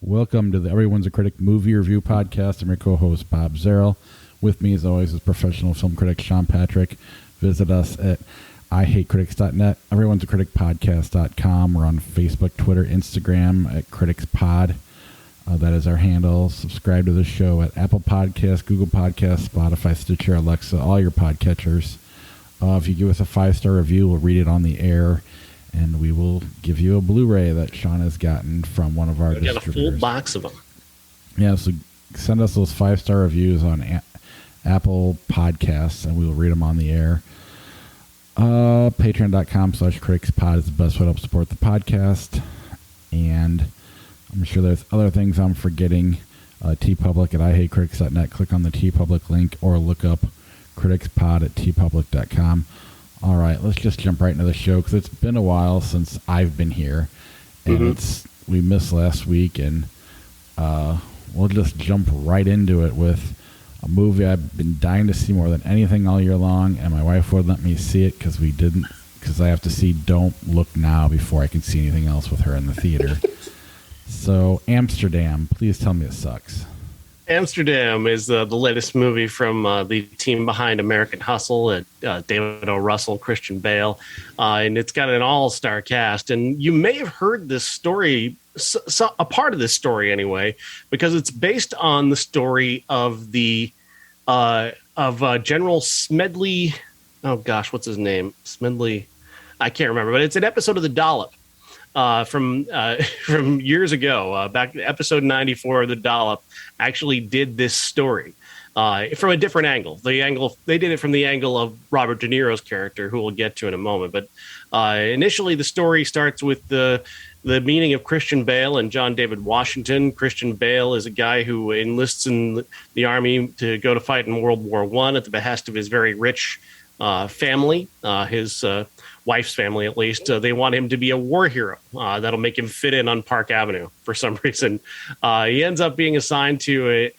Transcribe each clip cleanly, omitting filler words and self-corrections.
Welcome to the Everyone's a Critic movie review podcast. I'm your co-host, Bob Zarrell. With me, as always, is professional film critic Sean Patrick. Visit us at IHateCritics.net, Everyone's a Critic Podcast.com. We're on Facebook, Twitter, Instagram at CriticsPod. That is our handle. Subscribe to the show at Apple Podcasts, Google Podcasts, Spotify, Stitcher, Alexa, all your podcatchers. If you give us a 5-star review, we'll read it on the air, and we will give you a Blu-ray that Sean has gotten from one of our distributors. Got a full box of them. Yeah, so send us those 5-star reviews on Apple Podcasts, and we will read them on the air. Patreon.com/criticspod is the best way to help support the podcast. And I'm sure there's other things I'm forgetting. TeePublic at IHateCritics.net. Click on the TeePublic link or look up CriticsPod at TeePublic.com. All right, let's just jump right into the show because it's been a while since I've been here, and we missed last week, and we'll just jump right into it with a movie I've been dying to see more than anything all year long, and my wife wouldn't let me see it because I have to see Don't Look Now before I can see anything else with her in the theater. So, Amsterdam, please tell me it sucks. Amsterdam is the latest movie from the team behind American Hustle, David O. Russell, Christian Bale, and it's got an all-star cast. And you may have heard this story, a part of this story anyway, because it's based on the story of General Smedley. Oh gosh, what's his name? Smedley. I can't remember, but it's an episode of The Dollop. From years ago, back episode 94 of The Dollop actually did this story from a different angle. They did it from the angle of Robert De Niro's character, who we'll get to in a moment. But initially, the story starts with the meeting of Christian Bale and John David Washington. Christian Bale is a guy who enlists in the army to go to fight in World War I at the behest of his very rich family, his wife's family at least. They want him to be a war hero. That'll make him fit in on Park Avenue for some reason. He ends up being assigned to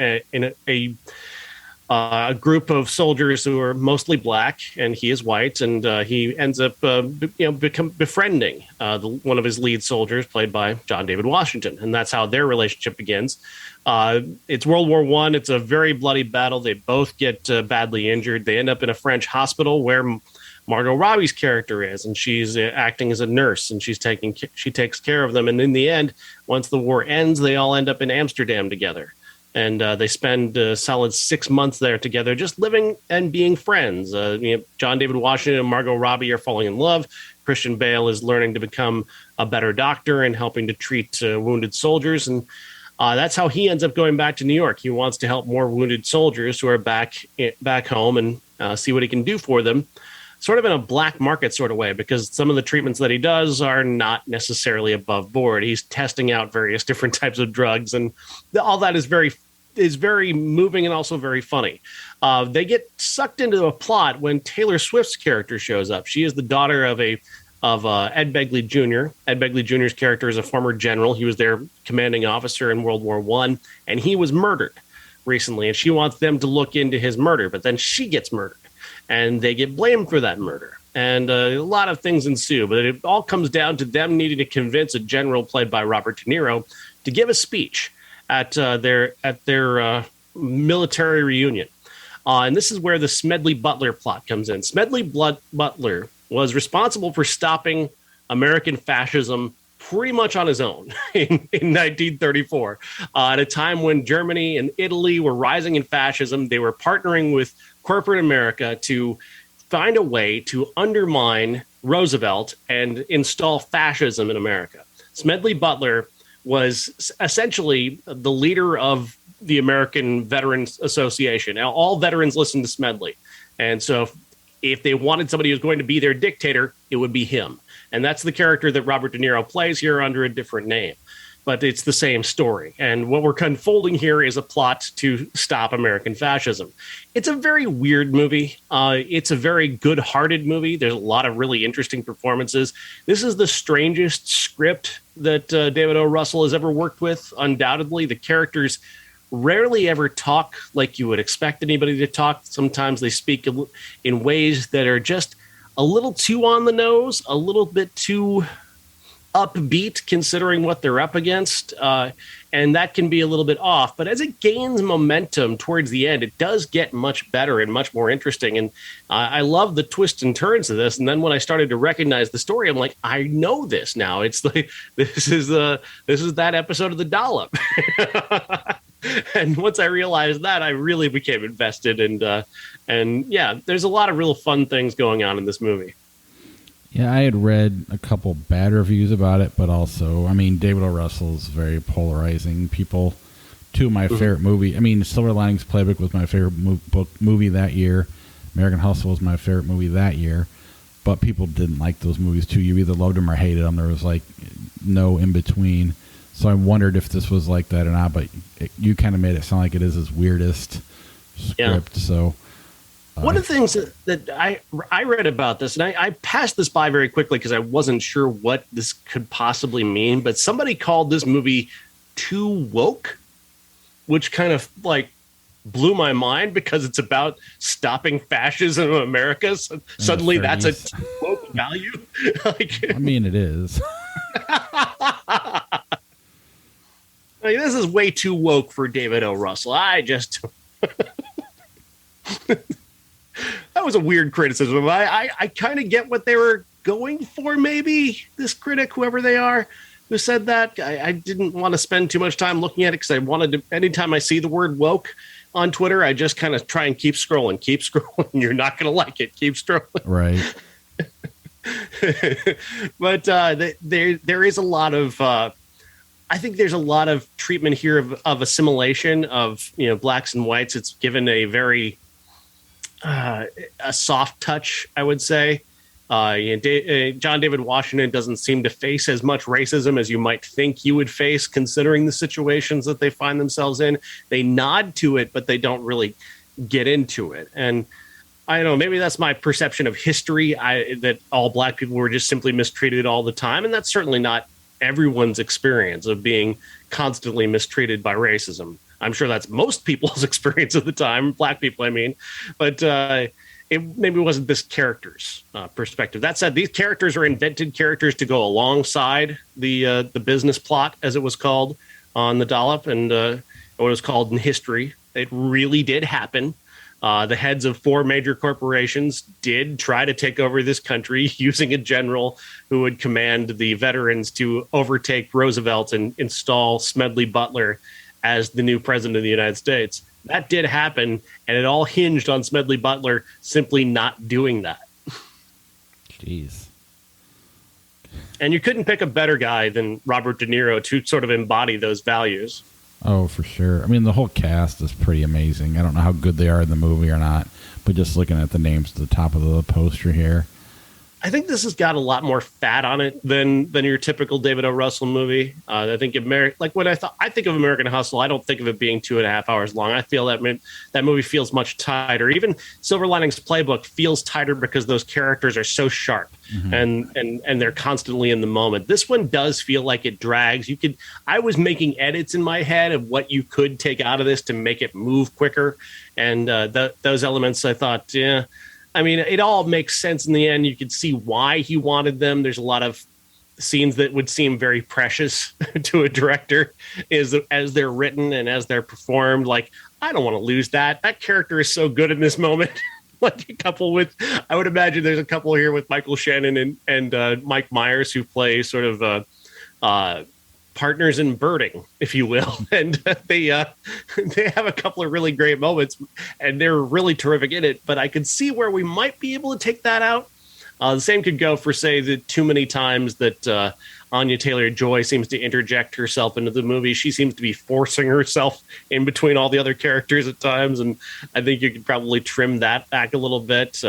a group of soldiers who are mostly black, and he is white, and he ends up befriending one of his lead soldiers, played by John David Washington, and that's how their relationship begins. It's World War I. It's a very bloody battle. They both get badly injured. They end up in a French hospital where Margot Robbie's character is, and she's acting as a nurse, and she takes care of them. And in the end, once the war ends, they all end up in Amsterdam together, and they spend a solid 6 months there together, just living and being friends. John David Washington and Margot Robbie are falling in love. Christian Bale is learning to become a better doctor and helping to treat wounded soldiers, and that's how he ends up going back to New York. He wants to help more wounded soldiers who are back home and see what he can do for them, sort of in a black market sort of way, because some of the treatments that he does are not necessarily above board. He's testing out various different types of drugs, and all that is very moving and also very funny. They get sucked into a plot when Taylor Swift's character shows up. She is the daughter of Ed Begley Jr. Ed Begley Jr.'s character is a former general. He was their commanding officer in World War I, and he was murdered recently, and she wants them to look into his murder, but then she gets murdered, and they get blamed for that murder. And a lot of things ensue, but it all comes down to them needing to convince a general played by Robert De Niro to give a speech at their military reunion. And this is where the Smedley Butler plot comes in. Smedley Butler was responsible for stopping American fascism pretty much on his own in 1934. At a time when Germany and Italy were rising in fascism, they were partnering with corporate America to find a way to undermine Roosevelt and install fascism in America. Smedley Butler was essentially the leader of the American Veterans Association. Now, all veterans listen to Smedley. And so if they wanted somebody who's going to be their dictator, it would be him. And that's the character that Robert De Niro plays here under a different name. But it's the same story. And what we're unfolding here is a plot to stop American fascism. It's a very weird movie. It's a very good-hearted movie. There's a lot of really interesting performances. This is the strangest script that David O. Russell has ever worked with, undoubtedly. The characters rarely ever talk like you would expect anybody to talk. Sometimes they speak in ways that are just a little too on the nose, a little bit too upbeat considering what they're up against. And that can be a little bit off. But as it gains momentum towards the end, it does get much better and much more interesting. And I love the twists and turns of this. And then when I started to recognize the story, I'm like, I know this now. It's like this is that episode of The Dollop. And once I realized that, I really became invested. And yeah, there's a lot of real fun things going on in this movie. Yeah, I had read a couple bad reviews about it, but also, I mean, David O. Russell's very polarizing. People, two of my favorite movie. I mean, Silver Linings Playbook was my favorite movie that year. American Hustle was my favorite movie that year. But people didn't like those movies too. You either loved them or hated them. There was like no in between. So I wondered if this was like that or not. But you kind of made it sound like it is his weirdest script. Yeah. So. One of the things that I read about this, and I passed this by very quickly because I wasn't sure what this could possibly mean, but somebody called this movie too woke, which kind of like blew my mind because it's about stopping fascism in America. So suddenly that's a too woke value. I mean, it is. This is way too woke for David O. Russell. I just... That was a weird criticism. I kind of get what they were going for, maybe, this critic, whoever they are, who said that. I didn't want to spend too much time looking at it because I wanted to, anytime I see the word woke on Twitter, I just kind of try and keep scrolling. You're not going to like it. Keep scrolling. Right. But there is a lot of... I think there's a lot of treatment here of assimilation of, blacks and whites. It's given a very... a soft touch, I would say. John David Washington doesn't seem to face as much racism as you might think he would face, considering the situations that they find themselves in. They nod to it, but they don't really get into it. And I don't know, maybe that's my perception of history, that all black people were just simply mistreated all the time. And that's certainly not everyone's experience of being constantly mistreated by racism. I'm sure that's most people's experience at the time, black people, I mean, but it maybe wasn't this character's perspective. That said, these characters are invented characters to go alongside the business plot, as it was called on The Dollop, and what it was called in history. It really did happen. The heads of 4 major corporations did try to take over this country using a general who would command the veterans to overtake Roosevelt and install Smedley Butler as the new president of the United States. That did happen, and it all hinged on Smedley Butler simply not doing that. Jeez. And you couldn't pick a better guy than Robert De Niro to sort of embody those values. Oh, for sure. I mean, the whole cast is pretty amazing. I don't know how good they are in the movie or not, but just looking at the names at the top of the poster here. I think this has got a lot more fat on it than your typical David O. Russell movie. I think when I think of American Hustle, I don't think of it being 2.5 hours long. I feel that movie feels much tighter. Even Silver Linings Playbook feels tighter because those characters are so sharp and they're constantly in the moment. This one does feel like it drags. I was making edits in my head of what you could take out of this to make it move quicker, and those elements I thought, yeah. I mean, it all makes sense in the end. You could see why he wanted them. There's a lot of scenes that would seem very precious to a director as they're written and as they're performed. Like, I don't want to lose that. That character is so good in this moment. Like I would imagine there's a couple here with Michael Shannon and Mike Myers who play sort of partners in birding, if you will, and they have a couple of really great moments, and they're really terrific in it. But I could see where we might be able to take that out. The same could go for, say, the too many times that Anya Taylor-Joy seems to interject herself into the movie. She seems to be forcing herself in between all the other characters at times, and I think you could probably trim that back a little bit.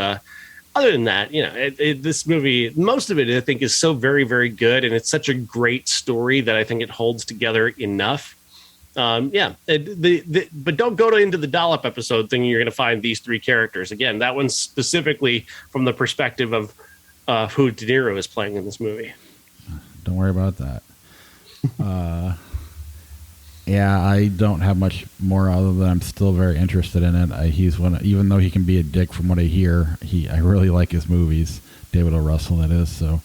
Other than that, this movie, most of it, I think, is so very, very good, and it's such a great story that I think it holds together enough. But don't go into the Dollop episode thinking you're going to find these 3 characters. Again, that one's specifically from the perspective of who De Niro is playing in this movie. Don't worry about that. Yeah, I don't have much more other than I'm still very interested in it. Even though he can be a dick from what I hear, I really like his movies. David O. Russell, that is. So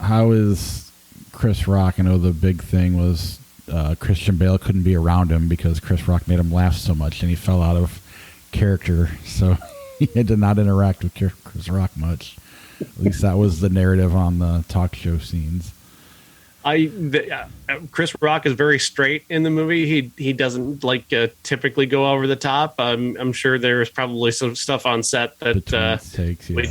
how is Chris Rock? I know the big thing was Christian Bale couldn't be around him because Chris Rock made him laugh so much, and he fell out of character, so he had to not interact with Chris Rock much. At least that was the narrative on the talk show scenes. Chris Rock is very straight in the movie. He doesn't typically go over the top. I'm sure there's probably some stuff on set that takes, but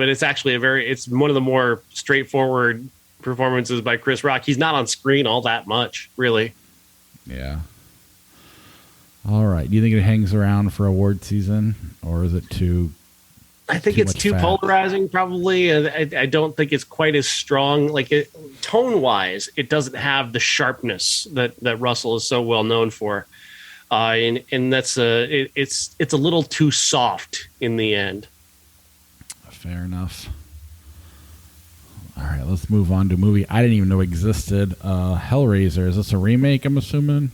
it's actually it's one of the more straightforward performances by Chris Rock. He's not on screen all that much, really. Yeah. All right. Do you think it hangs around for award season, or is it too? I think it's too polarizing, probably. I don't think it's quite as strong. Tone-wise, it doesn't have the sharpness that Russell is so well known for, and that's it's a little too soft in the end. Fair enough. All right, let's move on to a movie I didn't even know existed. Hellraiser. Is this a remake, I'm assuming?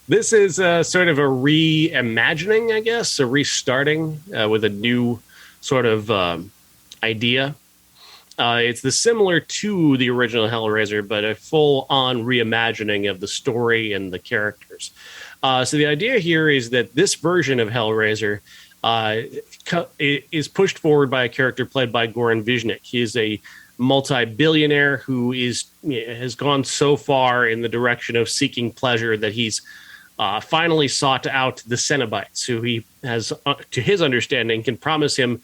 This is sort of a reimagining, I guess, a restarting with a new sort of idea. It's similar to the original Hellraiser, but a full-on reimagining of the story and the characters. So the idea here is that this version of Hellraiser is pushed forward by a character played by Goran Visnjic. He is a multi-billionaire who has gone so far in the direction of seeking pleasure that he's finally sought out the Cenobites, who he has, to his understanding, can promise him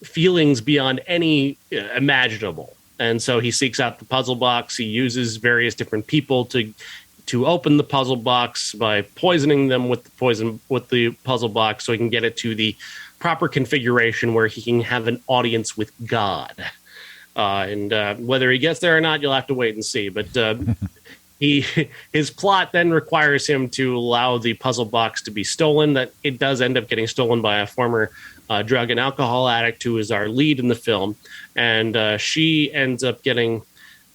feelings beyond any imaginable. And so he seeks out the puzzle box. He uses various different people to open the puzzle box by poisoning them with the puzzle box, so he can get it to the proper configuration where he can have an audience with God. And whether he gets there or not, you'll have to wait and see. But his plot then requires him to allow the puzzle box to be stolen. That it does end up getting stolen by a former drug and alcohol addict who is our lead in the film, and she ends up getting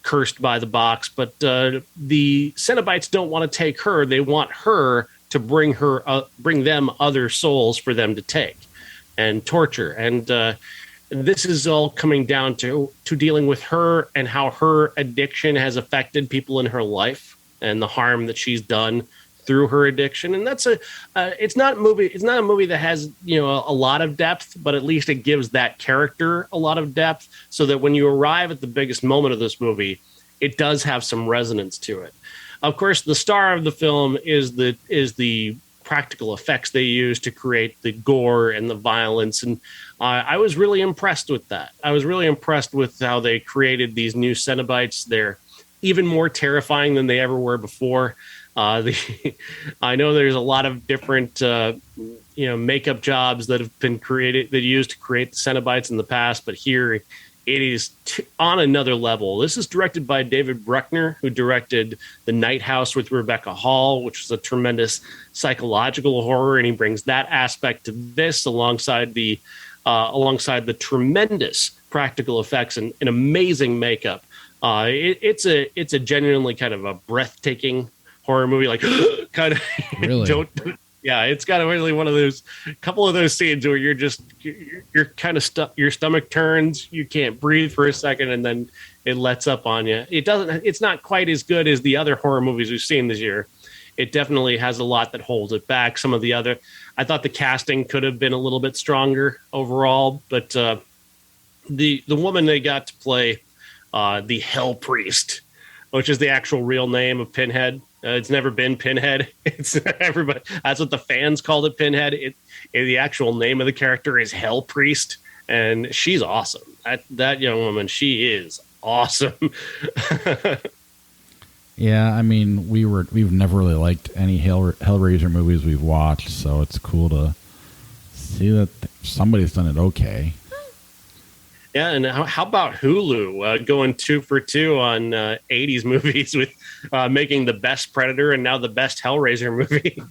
cursed by the box. But the Cenobites don't want to take her; they want her to bring them other souls for them to take and torture. And this is all coming down to dealing with her and how her addiction has affected people in her life and the harm that she's done through her addiction. And that's it's not a movie that has, a lot of depth, but at least it gives that character a lot of depth, so that when you arrive at the biggest moment of this movie, it does have some resonance to it. Of course, the star of the film is the practical effects they use to create the gore and the violence. And I was really impressed with that. I was really impressed with how they created these new Cenobites. They're even more terrifying than they ever were before. I know there's a lot of different, makeup jobs that have been used to create the Cenobites in the past, but here it is on another level. This is directed by David Bruckner, who directed The Night House with Rebecca Hall, which was a tremendous psychological horror, and he brings that aspect to this alongside the tremendous practical effects and amazing makeup. It's a genuinely kind of a breathtaking horror movie, kind of really. It's got really one of those couple of those scenes where you're kind of your stomach turns, you can't breathe for a second, and then it lets up on you. It's not quite as good as the other horror movies we've seen this year. It definitely has a lot that holds it back. I thought the casting could have been a little bit stronger overall, but the woman they got to play the Hell Priest, which is the actual real name of Pinhead. It's never been Pinhead. It's everybody. That's what the fans called it, Pinhead. The actual name of the character is Hell Priest, and she's awesome. That young woman, she is awesome. Yeah, I mean, we've never really liked any Hellraiser movies we've watched, so it's cool to see that somebody's done it okay. Yeah, and how about Hulu going 2 for 2 on 80s movies with making the best Predator and now the best Hellraiser movie?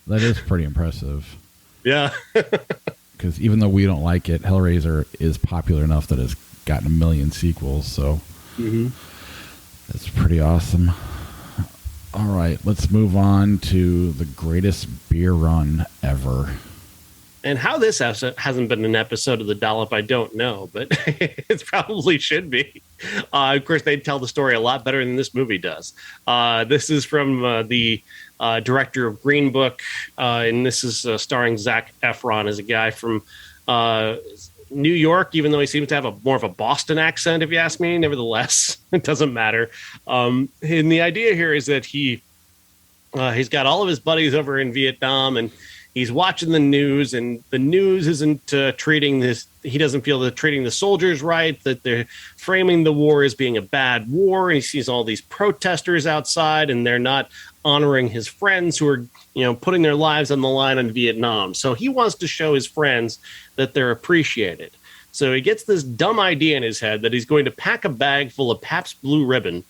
That is pretty impressive. Yeah. Because even though we don't like it, Hellraiser is popular enough that it's gotten 1 million sequels, so that's pretty awesome. All right, let's move on to the greatest beer run ever. And how this hasn't been an episode of The Dollop, I don't know, but it probably should be. Of course, they tell the story a lot better than this movie does. This is from the director of Green Book, and this is starring Zac Efron as a guy from New York, even though he seems to have more of a Boston accent, if you ask me. Nevertheless, it doesn't matter. And the idea here is that he's got all of his buddies over in Vietnam, and he's watching the news, and the news isn't treating this. He doesn't feel they're treating the soldiers right, that they're framing the war as being a bad war. And he sees all these protesters outside, and they're not honoring his friends who are, putting their lives on the line in Vietnam. So he wants to show his friends that they're appreciated. So he gets this dumb idea in his head that he's going to pack a bag full of Pabst Blue Ribbon,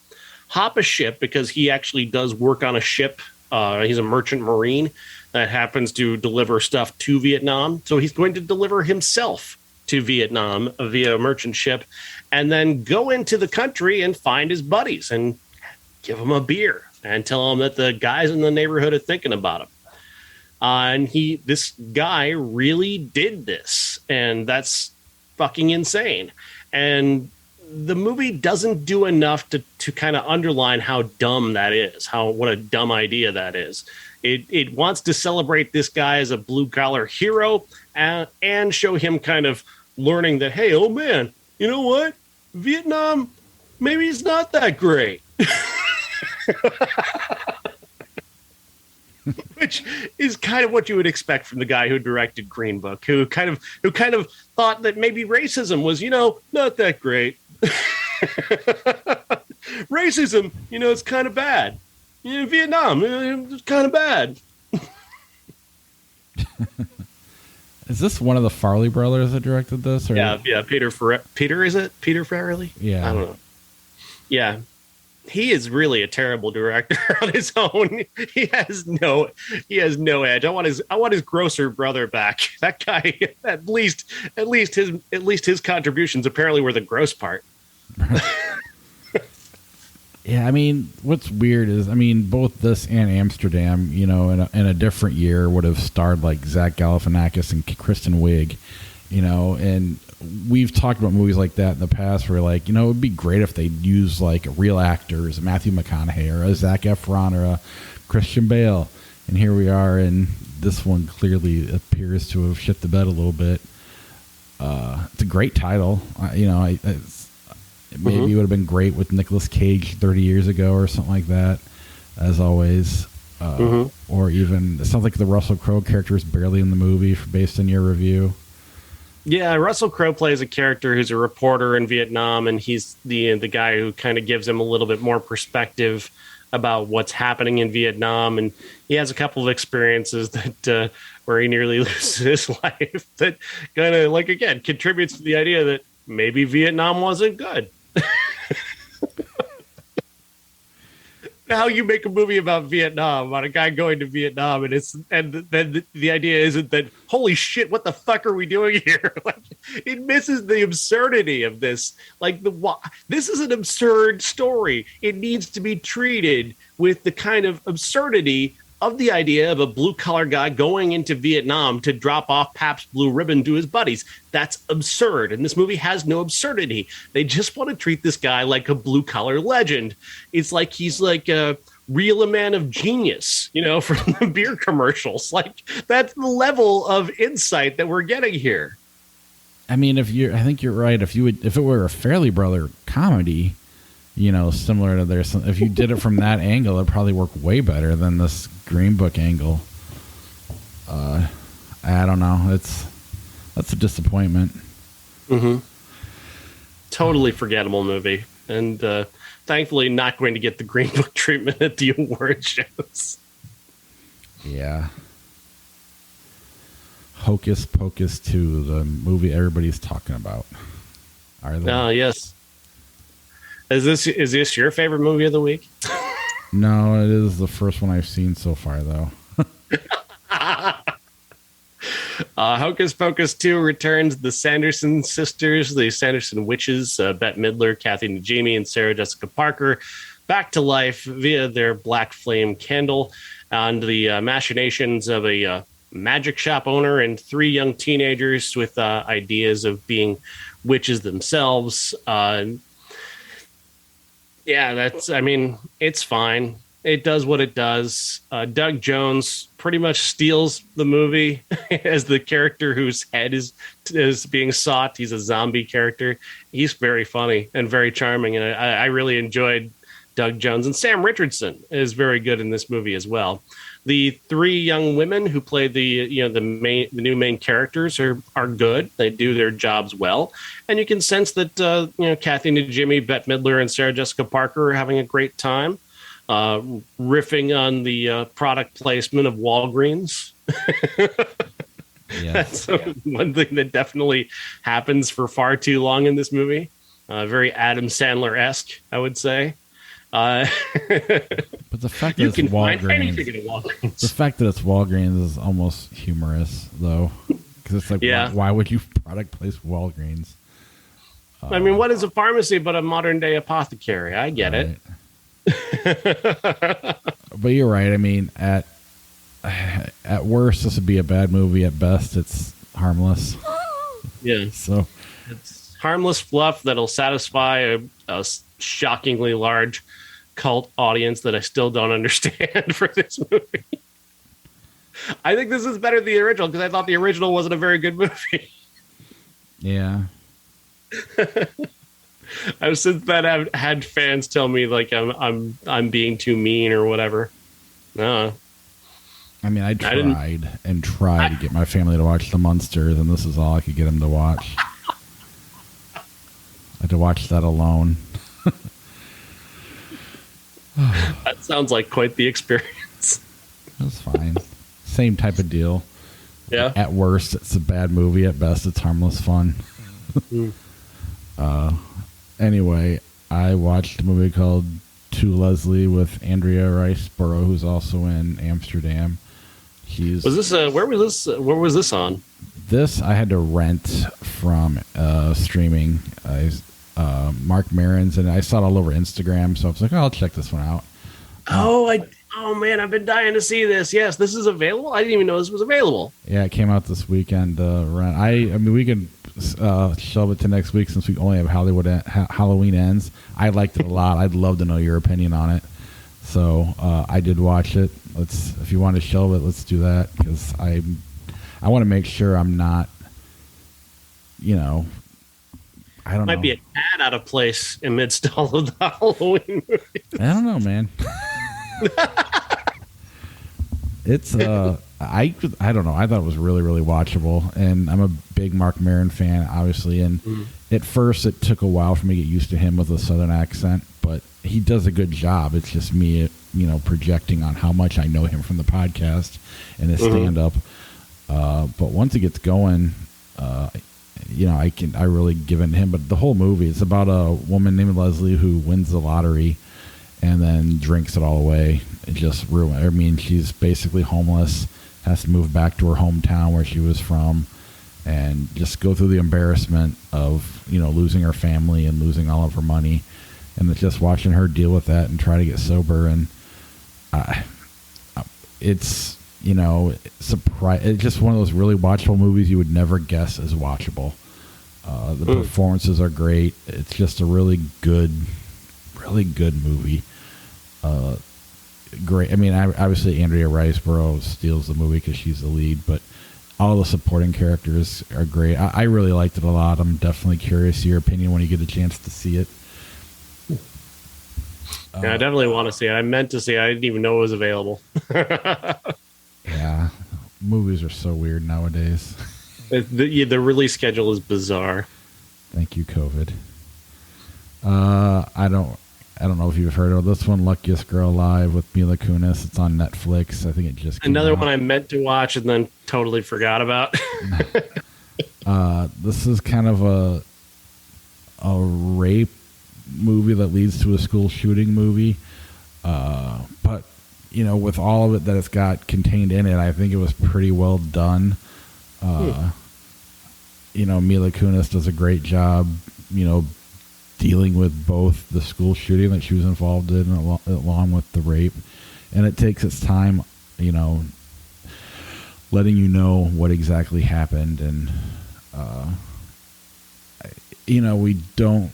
hop a ship, because he actually does work on a ship. He's a merchant marine that happens to deliver stuff to Vietnam. So he's going to deliver himself to Vietnam via a merchant ship, and then go into the country and find his buddies and give them a beer and tell them that the guys in the neighborhood are thinking about him. And this guy really did this, and that's fucking insane. And the movie doesn't do enough to kind of underline how dumb that is, what a dumb idea that is. It wants to celebrate this guy as a blue-collar hero and show him kind of learning that, hey, oh man, you know what? Vietnam, maybe it's not that great. Which is kind of what you would expect from the guy who directed Green Book, who kind of thought that maybe racism was, not that great. Racism, it's kind of bad. Vietnam, it's kind of bad. Is this one of the Farrelly brothers that directed this? Or? Yeah, Peter, is it? Peter Farrelly? Yeah. I don't know. Yeah. He is really a terrible director on his own. He has no edge. I want his grocer brother back. That guy, at least his contributions apparently were the gross part. Yeah, I mean, what's weird is, both this and Amsterdam, in a different year would have starred like Zach Galifianakis and Kristen Wiig, and we've talked about movies like that in the past where, like, it would be great if they'd use like real actors, Matthew McConaughey or a Zac Efron or a Christian Bale. And here we are, and this one clearly appears to have shit the bed a little bit. It's a great title. Maybe it would have been great with Nicolas Cage 30 years ago or something like that, as always. Or even, it sounds like the Russell Crowe character is barely in the movie based on your review. Yeah, Russell Crowe plays a character who's a reporter in Vietnam, and he's the guy who kind of gives him a little bit more perspective about what's happening in Vietnam. And he has a couple of experiences that where he nearly loses his life that kind of, like, again, contributes to the idea that maybe Vietnam wasn't good. How you make a movie about Vietnam, about a guy going to Vietnam, and then the idea isn't that, holy shit, what the fuck are we doing here? Like, it misses the absurdity of this. Like, this is an absurd story. It needs to be treated with the kind of absurdity of the idea of a blue-collar guy going into Vietnam to drop off Pabst Blue Ribbon to his buddies. That's absurd, and this movie has no absurdity. They just want to treat this guy like a blue-collar legend. It's like he's like a man of genius, from the beer commercials. Like, that's the level of insight that we're getting here. I think you're right. If it were a Farrelly Brother comedy, similar to theirs, if you did it from that angle, it'd probably work way better than this Green Book angle. I don't know. That's a disappointment. Totally forgettable movie, and thankfully not going to get the Green Book treatment at the award shows. Yeah. Hocus Pocus 2, the movie everybody's talking about. Yes. Is this your favorite movie of the week? No, it is the first one I've seen so far, though. Hocus Pocus 2 returns the Sanderson Sisters, the Sanderson witches, Bette Midler, Kathy Najimy, and Sarah Jessica Parker, back to life via their black flame candle and the machinations of a magic shop owner and 3 young teenagers with ideas of being witches themselves. It's fine. It does what it does. Doug Jones pretty much steals the movie as the character whose head is being sought. He's a zombie character. He's very funny and very charming, and I really enjoyed Doug Jones. And Sam Richardson is very good in this movie as well. The 3 young women who play the new main characters are good. They do their jobs well, and you can sense that Kathy Najimy, Bette Midler, and Sarah Jessica Parker are having a great time. Riffing on the product placement of Walgreens. That's one thing that definitely happens for far too long in this movie. Very Adam Sandler-esque, I would say. But the fact that it's Walgreens, the fact that it's Walgreens is almost humorous, though, because it's like, why would you product place Walgreens? What is a pharmacy but a modern day apothecary? I get it. But you're right. I mean, at worst, this would be a bad movie. At best, it's harmless. Yeah. So it's harmless fluff that'll satisfy a shockingly large cult audience that I still don't understand for this movie. I think this is better than the original because I thought the original wasn't a very good movie. Yeah. I've since then had fans tell me like I'm being too mean or whatever. No. I mean, I tried to get my family to watch The Munsters, and this is all I could get them to watch. I had to watch that alone. That sounds like quite the experience. That's fine. Same type of deal. Yeah. At worst, it's a bad movie. At best, it's harmless fun. Anyway, I watched a movie called To Leslie with Andrea Riseborough, who's also in Amsterdam. Where was this on? This I had to rent from streaming. Mark Maron's, and I saw it all over Instagram, so I was like, I'll check this one out. Oh man, I've been dying to see this. Yes, this is available. I didn't even know this was available. Yeah, it came out this weekend. We can shove it to next week since we only have Halloween Ends. I liked it a lot. I'd love to know your opinion on it. So I did watch it. If you want to shelve it, let's do that, because I want to make sure I'm not, I don't know. Might be a cat out of place amidst all of the Halloween movies. I don't know, man. It's I don't know. I thought it was really, really watchable, and I'm a big Mark Maron fan, obviously. And at first, it took a while for me to get used to him with a Southern accent, but he does a good job. It's just me, projecting on how much I know him from the podcast and his stand-up. But once it gets going, I really give in to him. But the whole movie, it's about a woman named Leslie who wins the lottery and then drinks it all away. It just ruined. I mean, she's basically homeless, has to move back to her hometown where she was from, and just go through the embarrassment of, losing her family and losing all of her money. And it's just watching her deal with that and try to get sober. And it's, it's just one of those really watchable movies you would never guess is watchable. The performances are great. It's just a really good movie. Great. I mean, obviously Andrea Riseborough steals the movie because she's the lead, but all the supporting characters are great. I really liked it a lot. I'm definitely curious to your opinion when you get a chance to see it. Yeah, I definitely want to see it. I meant to see it. I didn't even know it was available. Yeah, movies are so weird nowadays. The release schedule is bizarre. Thank you, COVID. I don't know if you've heard of this one, Luckiest Girl Alive with Mila Kunis. It's on Netflix. I think it just came out. One I meant to watch and then totally forgot about. This is kind of a rape movie that leads to a school shooting movie. But, with all of it that it's got contained in it, I think it was pretty well done. Mila Kunis does a great job, dealing with both the school shooting that she was involved in along with the rape. And it takes its time, letting you know what exactly happened. And, we don't,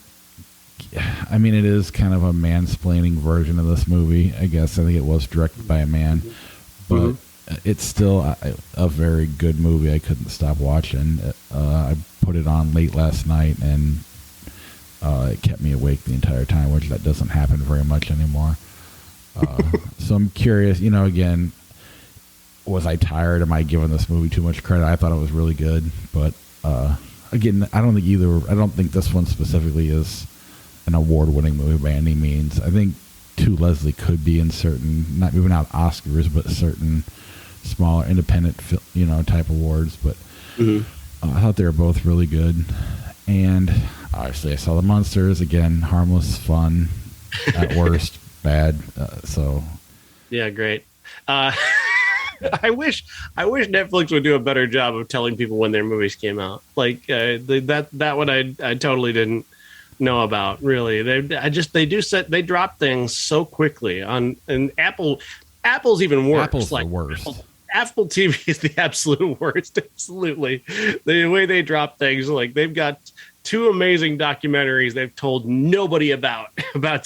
I mean, it is kind of a mansplaining version of this movie, I guess. I think it was directed by a man, but it's still a very good movie. I couldn't stop watching. I put it on late last night, and it kept me awake the entire time, which that doesn't happen very much anymore. So I'm curious, again, was I tired? Am I giving this movie too much credit? I thought it was really good, but again, I don't think this one specifically is an award-winning movie by any means. I think To Leslie could be in certain, maybe not Oscars, but certain smaller independent, type awards. But I thought they were both really good. And obviously, I saw The Monsters again. Harmless, fun, at worst, bad. Yeah, great. I wish Netflix would do a better job of telling people when their movies came out. Like that one, I totally didn't know about. Really, they drop things so quickly on. And Apple's even worse. Apple's the worst. Apple TV is the absolute worst. Absolutely, the way they drop things, like they've got two amazing documentaries they've told nobody about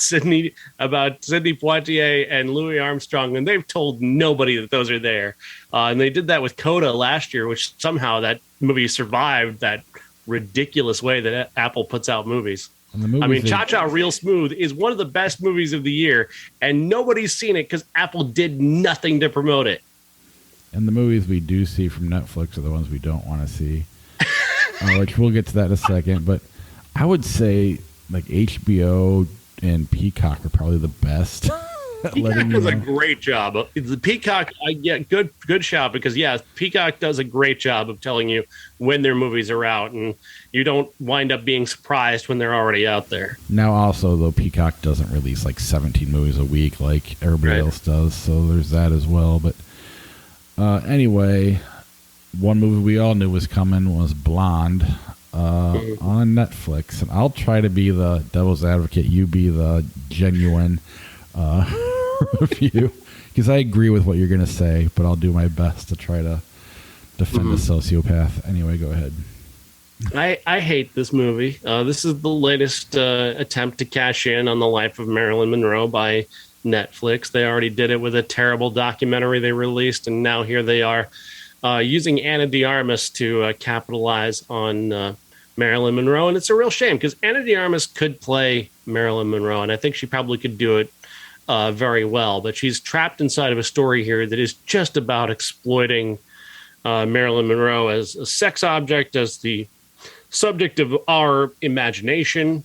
Sidney Poitier and Louis Armstrong, and they've told nobody that those are there. And they did that with Coda last year, which somehow that movie survived that ridiculous way that Apple puts out movies. Cha-Cha Real Smooth is one of the best movies of the year, and nobody's seen it because Apple did nothing to promote it. And the movies we do see from Netflix are the ones we don't want to see. Which we'll get to that in a second, but I would say like HBO and Peacock are probably the best. Peacock does a great job. The Peacock, good shout, because Peacock does a great job of telling you when their movies are out, and you don't wind up being surprised when they're already out there. Now, also though, Peacock doesn't release like 17 movies a week like everybody else does, so there's that as well. But anyway. One movie we all knew was coming was Blonde on Netflix. And I'll try to be the devil's advocate. You be the genuine review. Because I agree with what you're going to say, but I'll do my best to try to defend a sociopath. Anyway, go ahead. I hate this movie. This is the latest attempt to cash in on the life of Marilyn Monroe by Netflix. They already did it with a terrible documentary they released, and now here they are. Using Ana de Armas to capitalize on Marilyn Monroe. And it's a real shame because Ana de Armas could play Marilyn Monroe, and I think she probably could do it very well. But she's trapped inside of a story here that is just about exploiting Marilyn Monroe as a sex object, as the subject of our imagination,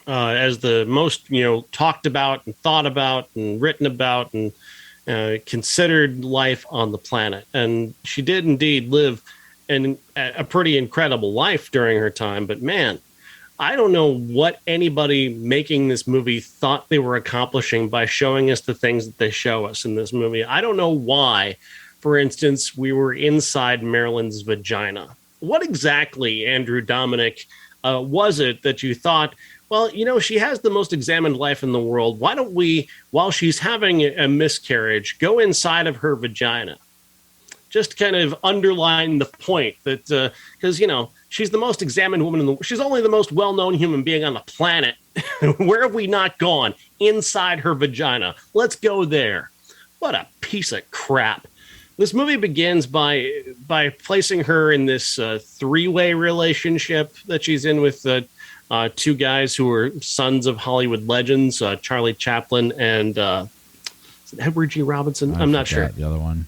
as the most, talked about and thought about and written about and considered life on the planet. And she did indeed live a pretty incredible life during her time. But man, I don't know what anybody making this movie thought they were accomplishing by showing us the things that they show us in this movie. I don't know why, for instance, we were inside Marilyn's vagina. What exactly, Andrew Dominic, was it that you thought, well, she has the most examined life in the world. Why don't we, while she's having a miscarriage, go inside of her vagina? Just kind of underline the point that, because, she's the most examined woman in the world. She's only the most well-known human being on the planet. Where have we not gone? Inside her vagina. Let's go there. What a piece of crap. This movie begins by placing her in this three-way relationship that she's in with two guys who are sons of Hollywood legends, Charlie Chaplin and Edward G. Robinson. I'm not sure. The other one.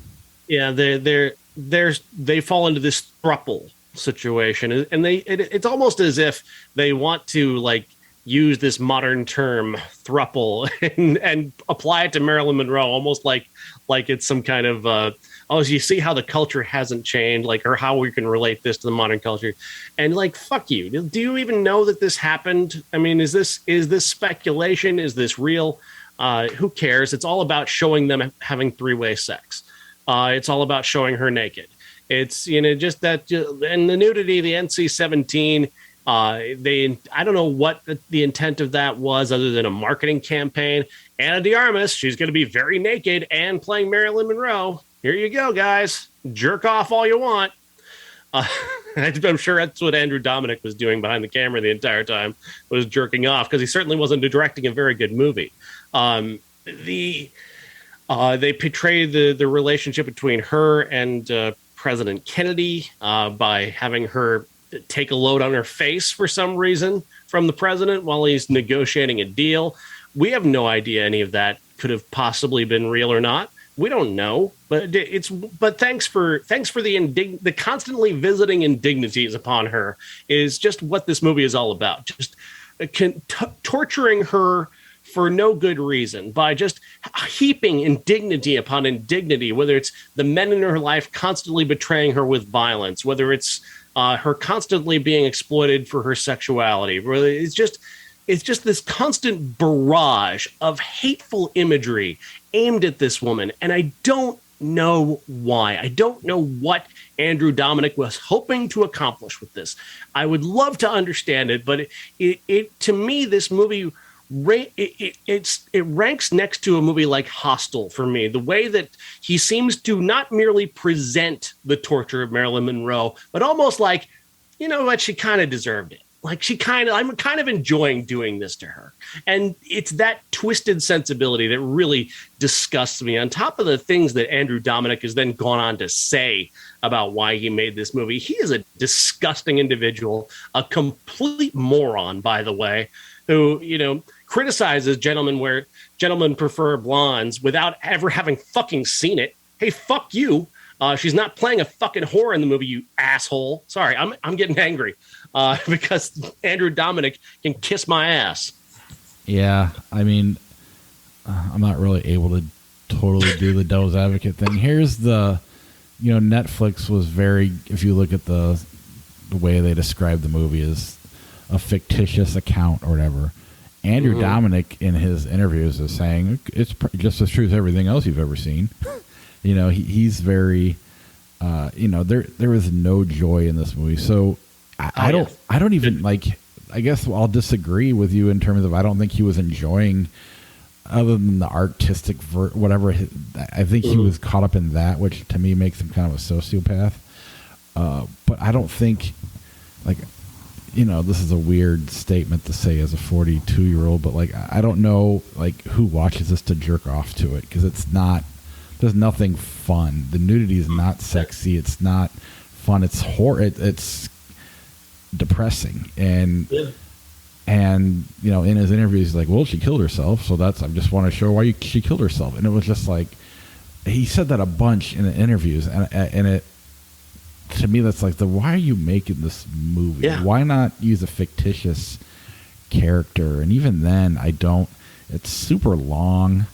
Yeah, they fall into this throuple situation, and it's almost as if they want to use this modern term throuple and apply it to Marilyn Monroe, almost like it's some kind of you see how the culture hasn't changed, or how we can relate this to the modern culture. And fuck you. Do you even know that this happened? I mean, is this speculation? Is this real? Who cares? It's all about showing them having three-way sex. It's all about showing her naked. It's, just that, and the nudity, the NC-17 I don't know what the intent of that was other than a marketing campaign. Ana de Armas, she's going to be very naked and playing Marilyn Monroe. Here you go, guys. Jerk off all you want. Uh, I'm sure that's what Andrew Dominik was doing behind the camera the entire time, was jerking off, because he certainly wasn't directing a very good movie. They portray the relationship between her and President Kennedy by having her take a load on her face for some reason from the president while he's negotiating a deal. We have no idea any of that could have possibly been real or not. We don't know, but thanks for the constantly visiting indignities upon her is just what this movie is all about. Just torturing her for no good reason by just heaping indignity upon indignity, whether it's the men in her life constantly betraying her with violence, whether it's her constantly being exploited for her sexuality. It's just this constant barrage of hateful imagery aimed at this woman. And I don't know why. I don't know what Andrew Dominik was hoping to accomplish with this. I would love to understand it, but it to me, this movie, it ranks next to a movie like Hostel for me. The way that he seems to not merely present the torture of Marilyn Monroe, but almost like, you know what, she kind of deserved it. Like I'm kind of enjoying doing this to her. And it's that twisted sensibility that really disgusts me. On top of the things that Andrew Dominik has then gone on to say about why he made this movie, he is a disgusting individual, a complete moron, by the way, who, criticizes gentlemen prefer blondes without ever having fucking seen it. Hey, fuck you. She's not playing a fucking whore in the movie, you asshole. Sorry, I'm getting angry because Andrew Dominik can kiss my ass. Yeah, I mean, I'm not really able to totally do the devil's advocate thing. Here's Netflix was very, if you look at the way they describe the movie, is a fictitious account or whatever. Andrew Dominik in his interviews is saying it's just as true as everything else you've ever seen. He's very, there was no joy in this movie. So I don't even like, I guess I'll disagree with you in terms of, I don't think he was enjoying, other than the artistic, whatever. I think he was caught up in that, which to me makes him kind of a sociopath. But I don't think, this is a weird statement to say as a 42-year-old, but I don't know who watches this to jerk off to it, because there's nothing fun. The nudity is not sexy. It's not fun. It's it's depressing. And in his interviews, he's like, well, she killed herself, so I just want to show why she killed herself. And it was just he said that a bunch in the interviews, and it, to me, that's why are you making this movie? Yeah. Why not use a fictitious character? And even then, it's super long.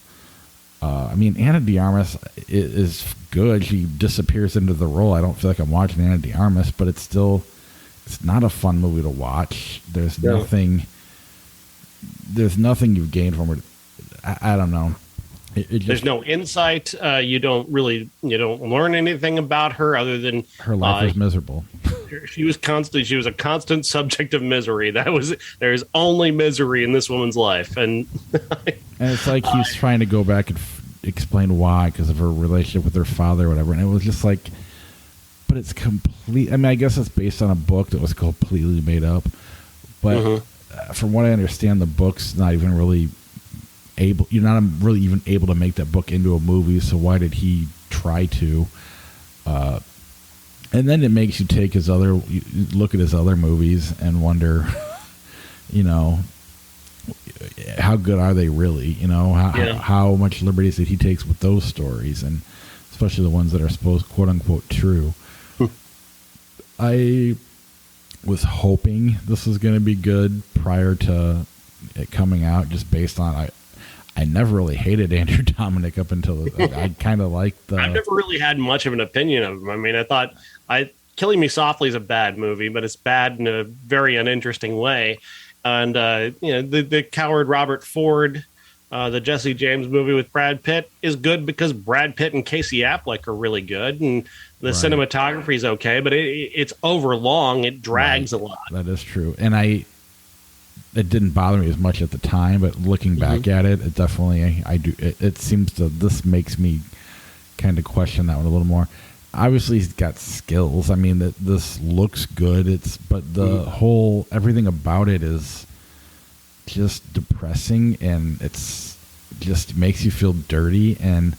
Ana de Armas is good. She disappears into the role. I don't feel like I'm watching Ana de Armas, but it's not a fun movie to watch. There's nothing you've gained from it. I don't know. There's no insight. You don't learn anything about her other than her life is miserable. She was a constant subject of misery. There's only misery in this woman's life. And it's like he's trying to go back and explain why, because of her relationship with her father or whatever. And it was just but it's complete. I guess it's based on a book that was completely made up. But from what I understand, the book's not even really you're not really even able to make that book into a movie, so why did he try to? And then it makes you look at his other movies and wonder, how good are they really? How much liberties did he take with those stories, and especially the ones that are supposed, quote unquote, true. I was hoping this was going to be good prior to it coming out, just based on I never really hated Andrew Dominik up until I kind of liked the. I've never really had much of an opinion of him. I thought Killing Me Softly is a bad movie, but it's bad in a very uninteresting way. And the coward Robert Ford The Jesse James movie with Brad Pitt is good because Brad Pitt and Casey Affleck are really good, and the cinematography is okay, but it's overlong. It drags a lot. That is true, and it didn't bother me as much at the time, but looking back at it, it definitely I do. It seems to this makes me kind of question that one a little more. Obviously, he's got skills. I mean, this looks good. But the whole everything about it is just depressing, and it's just makes you feel dirty. And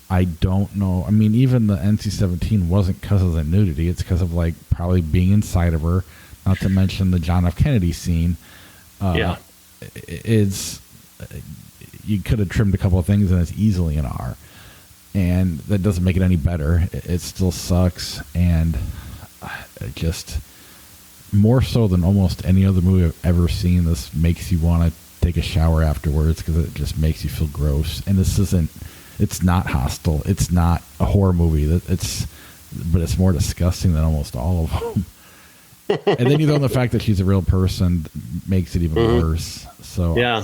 I don't know. I mean, even the NC-17 wasn't because of the nudity. It's because of like probably being inside of her. Not to mention the John F. Kennedy scene. It's you could have trimmed a couple of things, and it's easily an R. And that doesn't make it any better. It still sucks, and it just more so than almost any other movie I've ever seen. This makes you want to take a shower afterwards because it just makes you feel gross. And it's not Hostel. It's not a horror movie. But it's more disgusting than almost all of them. And then you throw in the fact that she's a real person makes it even worse. So yeah.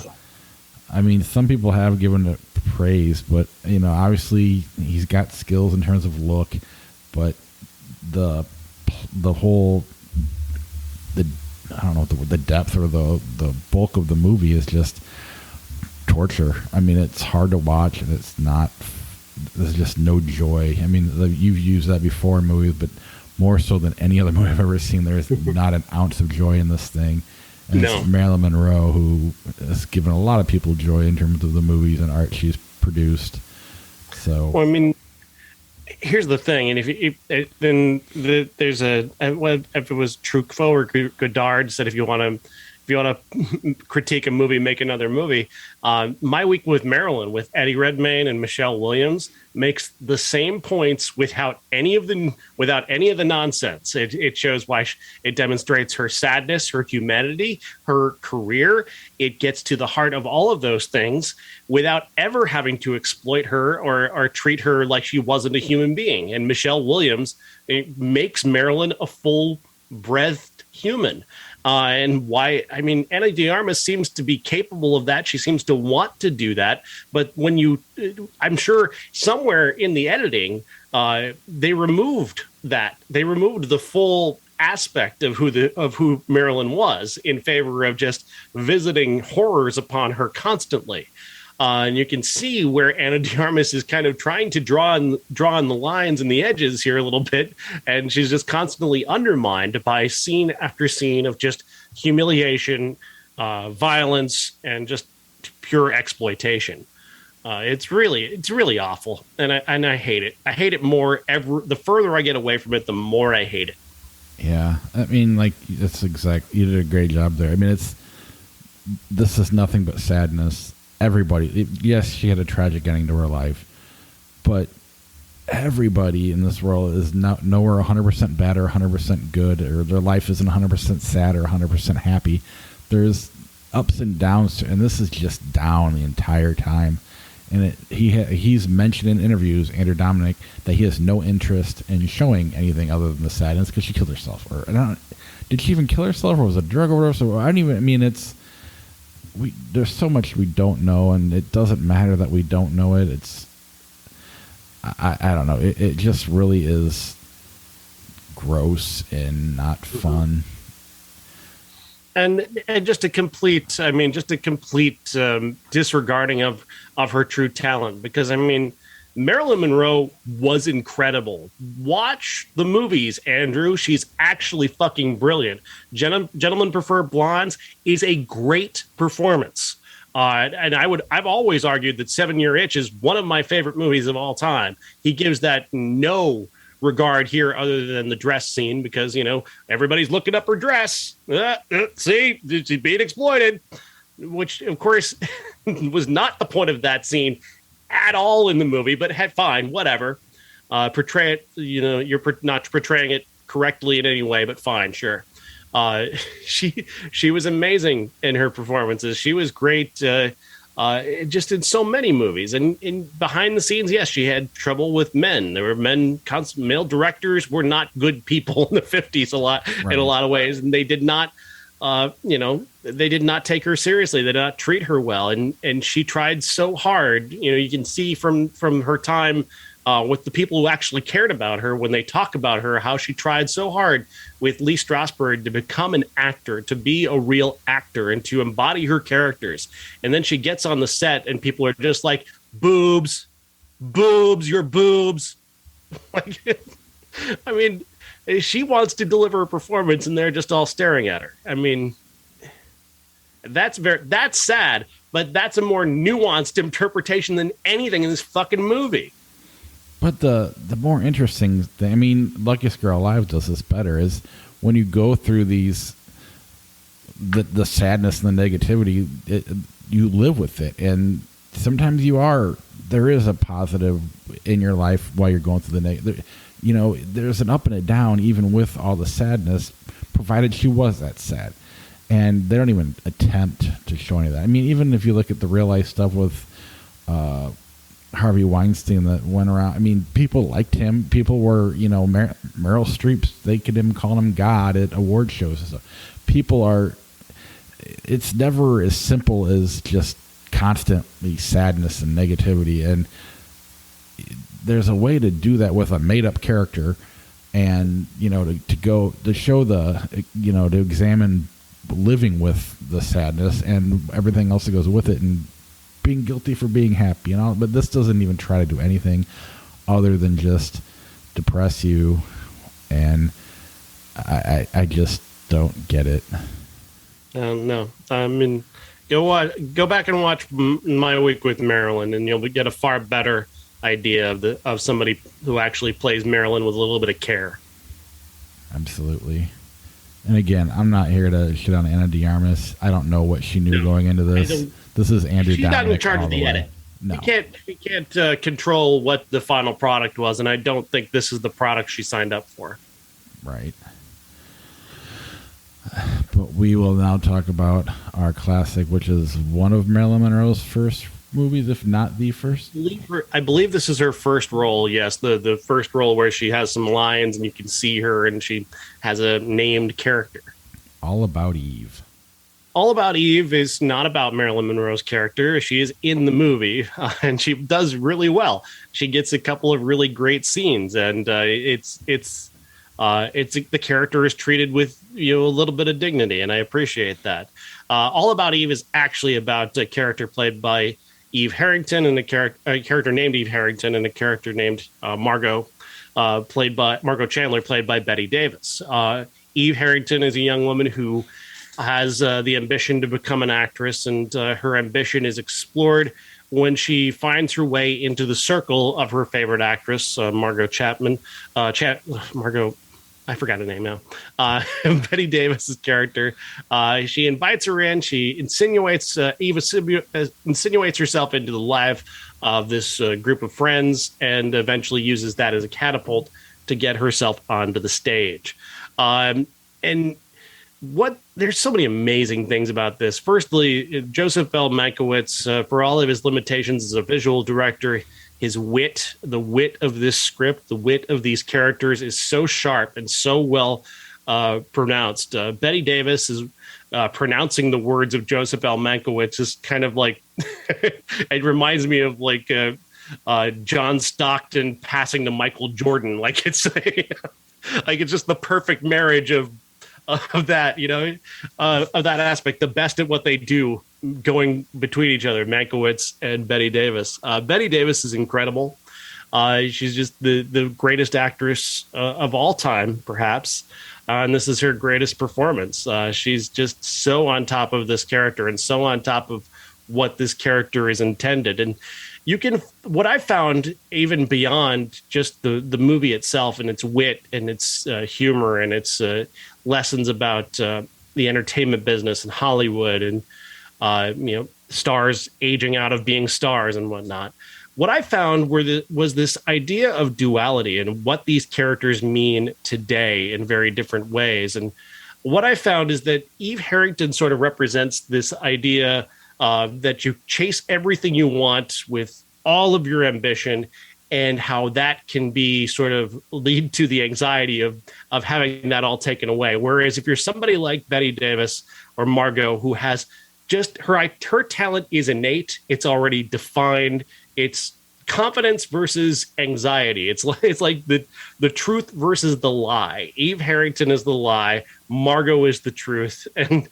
I mean, some people have given it praise, but obviously he's got skills in terms of look, but the whole the depth or the bulk of the movie is just torture. I mean, it's hard to watch, and there's just no joy. I mean, you've used that before in movies, but more so than any other movie I've ever seen, there is not an ounce of joy in this thing. And it's Marilyn Monroe, who has given a lot of people joy in terms of the movies and art she's produced. So, well, I mean, here's the thing, and if it was Truffaut or Godard said if you want to critique a movie, make another movie. My Week with Marilyn with Eddie Redmayne and Michelle Williams makes the same points without any of the nonsense. It shows why it demonstrates her sadness, her humanity, her career. It gets to the heart of all of those things without ever having to exploit her or treat her like she wasn't a human being. And Michelle Williams makes Marilyn a full-breathed human. And why, I mean, Ana de Armas seems to be capable of that. She seems to want to do that. But I'm sure somewhere in the editing, they removed that. They removed the full aspect of who Marilyn was in favor of just visiting horrors upon her constantly. And you can see where Ana de Armas is kind of trying to draw on the lines and the edges here a little bit, and she's just constantly undermined by scene after scene of just humiliation, violence, and just pure exploitation. It's really awful, and I hate it. I hate it more. The further I get away from it, the more I hate it. Yeah, I mean, like that's you did a great job there. I mean, this is nothing but sadness. Everybody, yes, she had a tragic ending to her life, but everybody in this world is nowhere 100% bad or 100% good, or their life isn't 100% sad or 100% happy. There's ups and downs, and this is just down the entire time. And he's mentioned in interviews, Andrew Dominic, that he has no interest in showing anything other than the sadness because she killed herself. Did she even kill herself, or was it a drug overdose? There's so much we don't know, and it doesn't matter that we don't know it. I don't know. It just really is gross and not fun. And just a complete disregarding of her true talent, because I mean, Marilyn Monroe was incredible. Watch the movies, Andrew. She's actually fucking brilliant. Gentlemen Prefer Blondes is a great performance. And I've always argued that 7 Year Itch is one of my favorite movies of all time. He gives that no regard here other than the dress scene, because, everybody's looking up her dress. See, she's being exploited, which, of course, was not the point of that scene at all in the movie, but fine, whatever. Portray it, you're not portraying it correctly in any way, but fine, sure. She was amazing in her performances. She was great, just in so many movies. And in behind the scenes, yes, she had trouble with men. There were male directors were not good people in the 50s in a lot of ways, and they did not they did not take her seriously. They did not treat her well, and she tried so hard. You can see from her time with the people who actually cared about her when they talk about her, how she tried so hard with Lee Strasberg to become an actor, to be a real actor, and to embody her characters. And then she gets on the set, and people are just like, boobs, your boobs. Like, I mean, she wants to deliver a performance, and they're just all staring at her. I mean, that's sad, but that's a more nuanced interpretation than anything in this fucking movie. But the more interesting thing, I mean, Luckiest Girl Alive does this better, is when you go through these, the sadness and the negativity, you live with it. And sometimes there is a positive in your life while you're going through the negative. There's an up and a down, even with all the sadness, provided she was that sad. And they don't even attempt to show any of that. I mean, even if you look at the real life stuff with Harvey Weinstein that went around, I mean, people liked him. People were, Meryl Streep, they could even call him God at award shows and stuff. It's never as simple as just constantly sadness and negativity. And there's a way to do that with a made-up character, and to show to examine living with the sadness and everything else that goes with it, and being guilty for being happy, but this doesn't even try to do anything other than just depress you, and I just don't get it. No, I mean, go back and watch My Week with Marilyn, and you'll get a far better idea of somebody who actually plays Marilyn with a little bit of care. Absolutely. And again, I'm not here to shit on Anna de Armas. I don't know what she knew going into this. This is Andrew. She's not in charge of the edit. No, we can't control what the final product was, and I don't think this is the product she signed up for. Right. But we will now talk about our classic, which is one of Marilyn Monroe's first movies, if not the first. I believe this is her first role. Yes, the first role where she has some lines and you can see her, and she has a named character. All About Eve. All About Eve is not about Marilyn Monroe's character. She is in the movie, and she does really well. She gets a couple of really great scenes, and the character is treated with a little bit of dignity, and I appreciate that. All About Eve is actually about a character played by Eve Harrington, and a character named Eve Harrington, and a character named Margot Chandler, played by Bette Davis. Eve Harrington is a young woman who has the ambition to become an actress, and her ambition is explored when she finds her way into the circle of her favorite actress, Margot Chapman. Margot, I forgot her name now. Bette Davis's character. She invites her in. She insinuates herself into the life of this group of friends, and eventually uses that as a catapult to get herself onto the stage. There's so many amazing things about this. Firstly, Joseph L. Mankiewicz, for all of his limitations as a visual director, his wit, the wit of this script, the wit of these characters is so sharp and so well pronounced. Bette Davis is pronouncing the words of Joseph L. Mankiewicz is kind of like, it reminds me of like John Stockton passing to Michael Jordan. Like it's just the perfect marriage of that, of that aspect, the best at what they do, going between each other, Mankiewicz and Bette Davis. Bette Davis is incredible. She's just the greatest actress of all time, perhaps. And this is her greatest performance. She's just so on top of this character and so on top of what this character is intended. And what I found, even beyond just the movie itself and its wit and its humor and its lessons about the entertainment business and Hollywood and stars aging out of being stars and whatnot. What I found was this idea of duality and what these characters mean today in very different ways. And what I found is that Eve Harrington sort of represents this idea that you chase everything you want with all of your ambition, and how that can be sort of lead to the anxiety of having that all taken away. Whereas if you're somebody like Bette Davis or Margot, who has just her talent is innate, it's already defined, it's confidence versus anxiety. It's like the truth versus the lie. Eve Harrington is the lie, Margot is the truth, and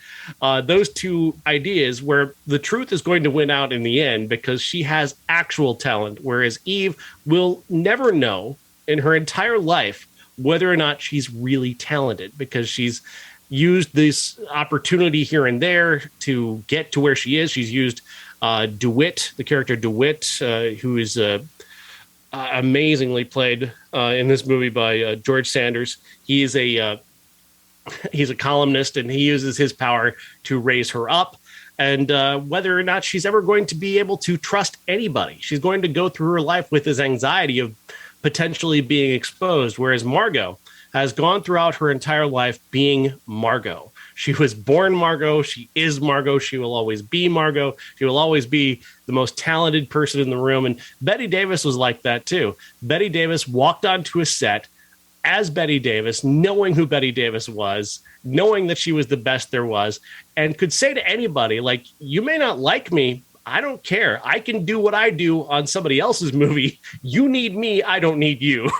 those two ideas where the truth is going to win out in the end because she has actual talent, whereas Eve will never know in her entire life whether or not she's really talented because she's used this opportunity here and there to get to where she is. She's used DeWitt, the character DeWitt, who is amazingly played in this movie by George Sanders. He's a columnist, and he uses his power to raise her up. And whether or not she's ever going to be able to trust anybody, she's going to go through her life with this anxiety of potentially being exposed. Whereas Margot has gone throughout her entire life being Margot. She was born Margot. She is Margot. She will always be Margot. She will always be the most talented person in the room. And Bette Davis was like that too. Bette Davis walked onto a set as Bette Davis, knowing who Bette Davis was, knowing that she was the best there was, and could say to anybody, like, you may not like me, I don't care. I can do what I do on somebody else's movie. You need me. I don't need you.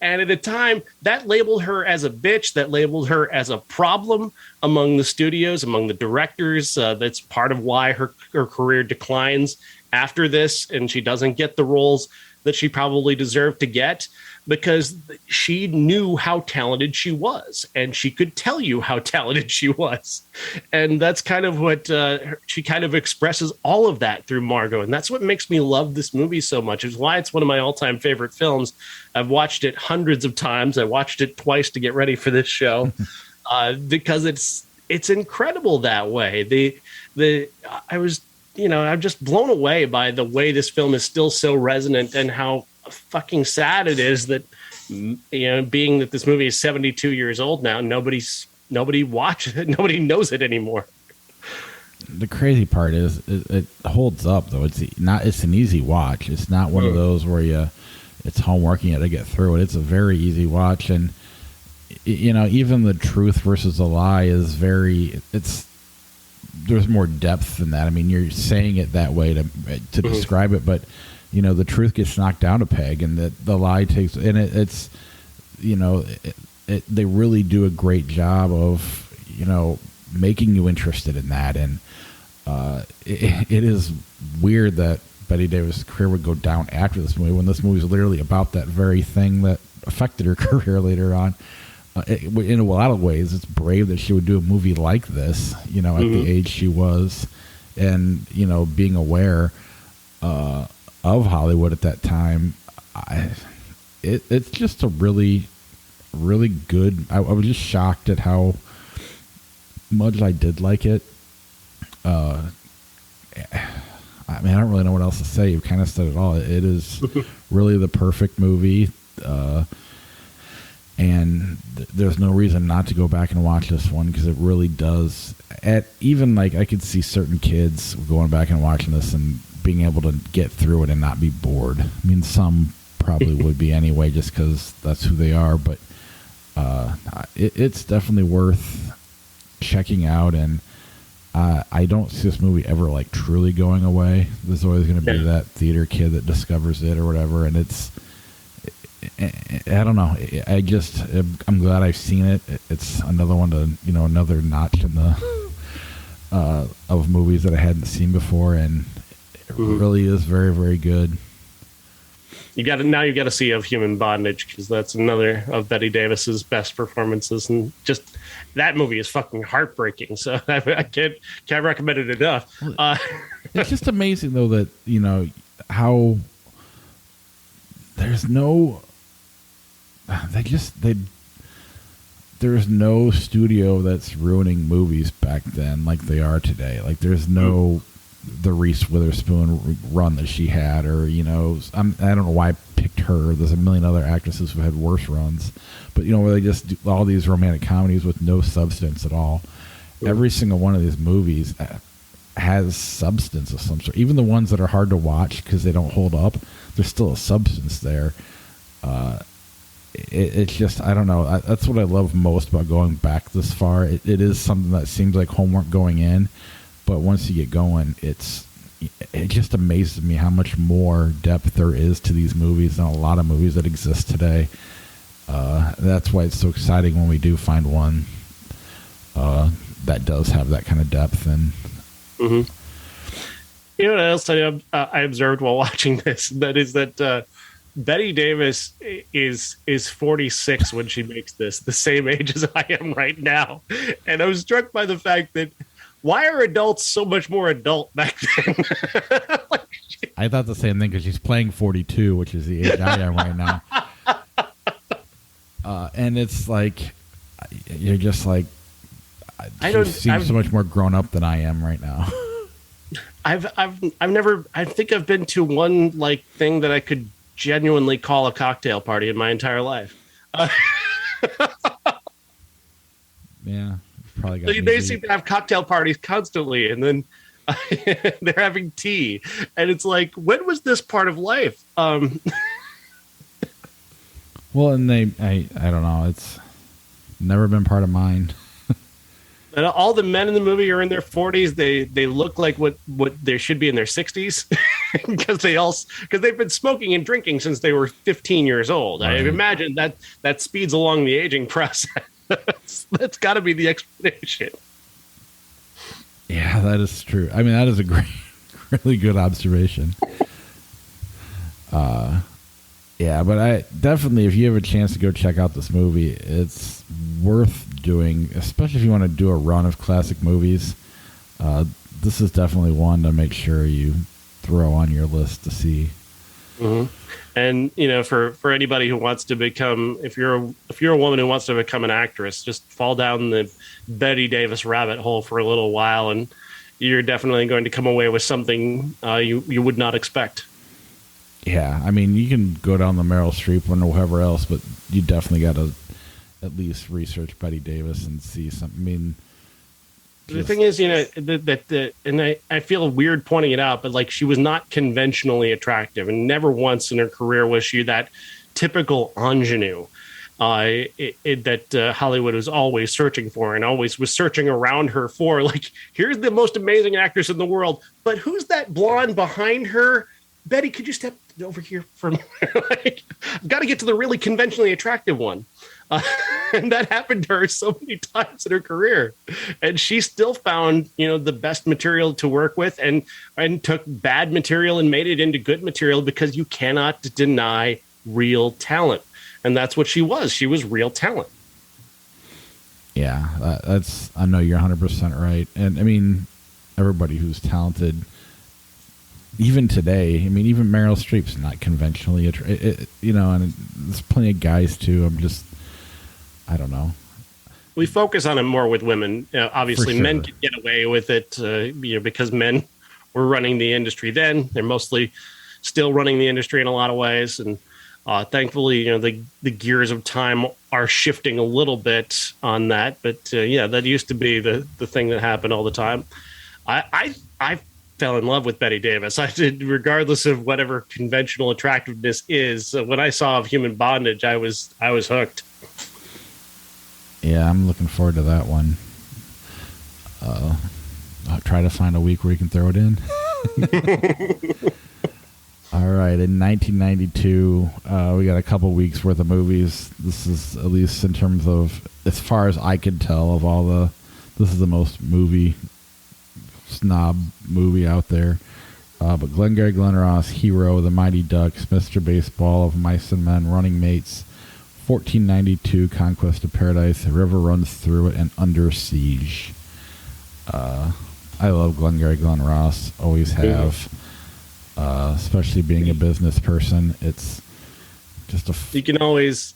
And at the time, that labeled her as a bitch, that labeled her as a problem among the studios, among the directors. That's part of why her career declines after this, and she doesn't get the roles that she probably deserved to get, because she knew how talented she was, and she could tell you how talented she was. And that's kind of what she kind of expresses all of that through Margot. And that's what makes me love this movie so much. It's why it's one of my all-time favorite films. I've watched it hundreds of times. I watched it twice to get ready for this show because it's incredible that way. I'm just blown away by the way this film is still so resonant, and how fucking sad it is that, being that this movie is 72 years old now, nobody watches it, nobody knows it anymore. The crazy part is it holds up though. It's an easy watch. It's not one of those where it's homework and you got to get through it. It's a very easy watch, and even the truth versus the lie is there's more depth than that. I mean, you're saying it that way to describe it, but the truth gets knocked down a peg, and the lie takes, and they really do a great job of making you interested in that. And it is weird that Bette Davis' career would go down after this movie, when this movie is literally about that very thing that affected her career later on. In a lot of ways, it's brave that she would do a movie like this, at the age she was, and being aware of Hollywood at that time. It's just a really, really good. I was just shocked at how much I did like it. I don't really know what else to say. You've kind of said it all. It is really the perfect movie. And there's no reason not to go back and watch this one, because it really does. I could see certain kids going back and watching this and being able to get through it and not be bored. I mean, some probably would be anyway, just because that's who they are. But it's definitely worth checking out. And I don't see this movie ever truly going away. There's always going to be that theater kid that discovers it or whatever, and I don't know. I'm glad I've seen it. It's another one to, another notch in the of movies that I hadn't seen before, and it really is very, very good. You got to see Of Human Bondage, because that's another of Bette Davis's best performances, and just that movie is fucking heartbreaking. So I can't recommend it enough. It's just amazing though that how there's no. There's no studio that's ruining movies back then like they are today. There's no the Reese Witherspoon run that she had, or I don't know why I picked her. There's a million other actresses who had worse runs, but where they just do all these romantic comedies with no substance at all. Every single one of these movies has substance of some sort. Even the ones that are hard to watch because they don't hold up, there's still a substance there. It's just, I don't know. That's what I love most about going back this far. It is something that seems like homework going in, but once you get going, it just amazes me how much more depth there is to these movies than a lot of movies that exist today. That's why it's so exciting when we do find one that does have that kind of depth. And you know what else I observed while watching this? That is that Bette Davis is 46 when she makes this, the same age as I am right now. And I was struck by the fact that why are adults so much more adult back then? I thought the same thing because she's playing 42, which is the age I am right now. And it's like, you're just like, she seems so much more grown up than I am right now. I think I've been to one like thing that I could genuinely call a cocktail party in my entire life. Yeah, probably got they seem to have cocktail parties constantly, and then they're having tea, and it's like, when was this part of life? Well, and I don't know. It's never been part of mine. And all the men in the movie are in their 40s. They look like what they should be in their 60s because they've been smoking and drinking since they were 15 years old. Right. I imagine that speeds along the aging process. That's got to be the explanation. Yeah, that is true. I mean, that is a really good observation. Yeah, but I definitely, if you have a chance to go check out this movie, it's worth doing, especially if you want to do a run of classic movies. This is definitely one to make sure you throw on your list to see. Mm-hmm. And for anybody who wants to become, if you're a woman who wants to become an actress, just fall down the Bette Davis rabbit hole for a little while, and you're definitely going to come away with something you would not expect. Yeah, I mean, you can go down the Meryl Streep one or whoever else, but you definitely got to at least research Bette Davis and see something. I mean, the thing is, and I feel weird pointing it out, but like, she was not conventionally attractive, and never once in her career was she that typical ingenue that Hollywood was always searching for, and always was searching around her for. Like, here's the most amazing actress in the world, but who's that blonde behind her? Bette, could you step over here for me? Like, I've got to get to the really conventionally attractive one. And that happened to her so many times in her career. And she still found, the best material to work with, and took bad material and made it into good material, because you cannot deny real talent. And that's what she was. She was real talent. Yeah, I know you're 100% right. And I mean, everybody who's talented, even today, I mean, even Meryl Streep's not conventionally, and there's plenty of guys too. I don't know. We focus on it more with women. Obviously, sure. Men can get away with it, because men were running the industry then. They're mostly still running the industry in a lot of ways. And thankfully, the gears of time are shifting a little bit on that. But that used to be the thing that happened all the time. I fell in love with Bette Davis. I did, regardless of whatever conventional attractiveness is. When I saw Human Bondage, I was hooked. Yeah, I'm looking forward to that one. I'll try to find a week where you can throw it in. All right, in 1992, we got a couple weeks worth of movies. This is, at least in terms of, as far as I could tell, this is the most movie snob movie out there. But Glengarry Glen Ross, Hero, The Mighty Ducks, Mr. Baseball, Of Mice and Men, Running Mates, 1492, Conquest of Paradise, The River Runs Through It, and Under Siege. I love Glengarry Glen Ross, always have. Especially being a business person, it's just you can always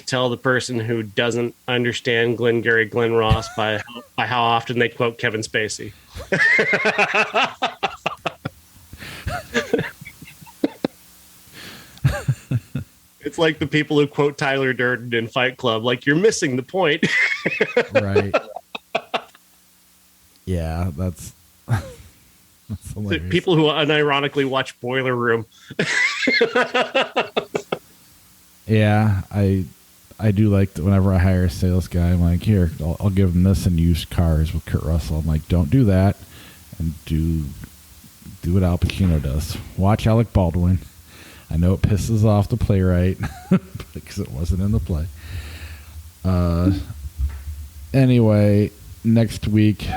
tell the person who doesn't understand Glengarry Glen Ross by how often they quote Kevin Spacey. It's like the people who quote Tyler Durden in Fight Club. Like, you're missing the point. Right. Yeah, People who unironically watch Boiler Room. Yeah, I do like whenever I hire a sales guy, I'm like, here, I'll give them this and used cars with Kurt Russell. I'm like, don't do that, and do what Al Pacino does. Watch Alec Baldwin. I know it pisses off the playwright because it wasn't in the play. Anyway, next week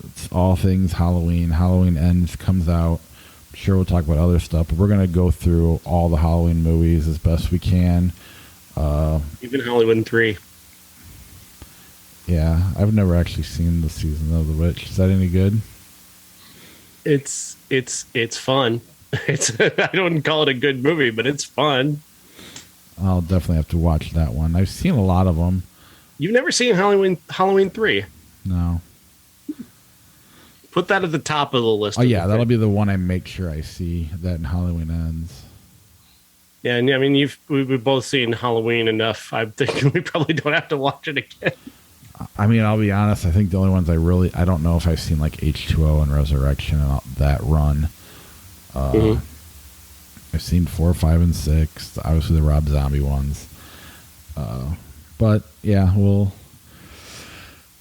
it's all things Halloween. Halloween Ends comes out. I'm sure we'll talk about other stuff, but we're going to go through all the Halloween movies as best we can. Even Halloween 3. Yeah, I've never actually seen the season of The Witch. Is that any good? It's fun. I don't call it a good movie, but it's fun. I'll definitely have to watch that one. I've seen a lot of them. You've never seen Halloween 3? No. Put that at the top of the list. Oh yeah, that'll be the one I make sure I see. That in Halloween Ends. Yeah, and I mean we've both seen Halloween enough. I think we probably don't have to watch it again. I mean, I'll be honest. I think the only ones I don't know if I've seen like H2O and Resurrection and that run. I've seen 4, 5, and 6. Obviously, the Rob Zombie ones. But yeah,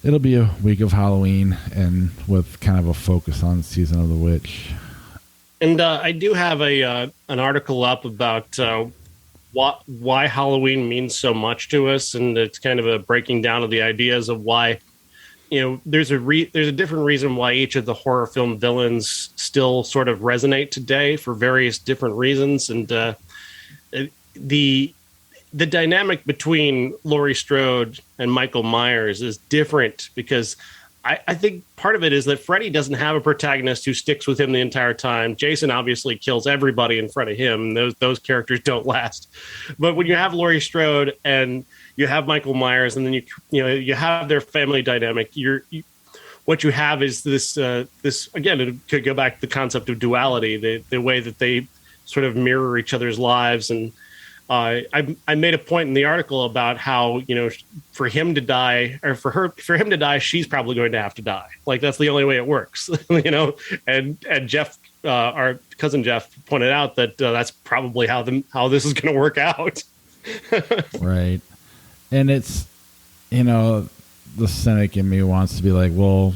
it'll be a week of Halloween and with kind of a focus on Season of the Witch. And I do have an article up about why Halloween means so much to us, and it's kind of a breaking down of the ideas of why. There's a different reason why each of the horror film villains still sort of resonate today for various different reasons, and the dynamic between Laurie Strode and Michael Myers is different because I think part of it is that Freddy doesn't have a protagonist who sticks with him the entire time. Jason obviously kills everybody in front of him. Those characters don't last. But when you have Laurie Strode and you have Michael Myers, and then you have their family dynamic, what you have is this again, it could go back to the concept of duality, the way that they sort of mirror each other's lives. And I made a point in the article about how, for him to die, or for him to die, she's probably going to have to die. Like, that's the only way it works, and Jeff, our cousin Jeff, pointed out that that's probably how this is going to work out. Right. And it's, the cynic in me wants to be like, well,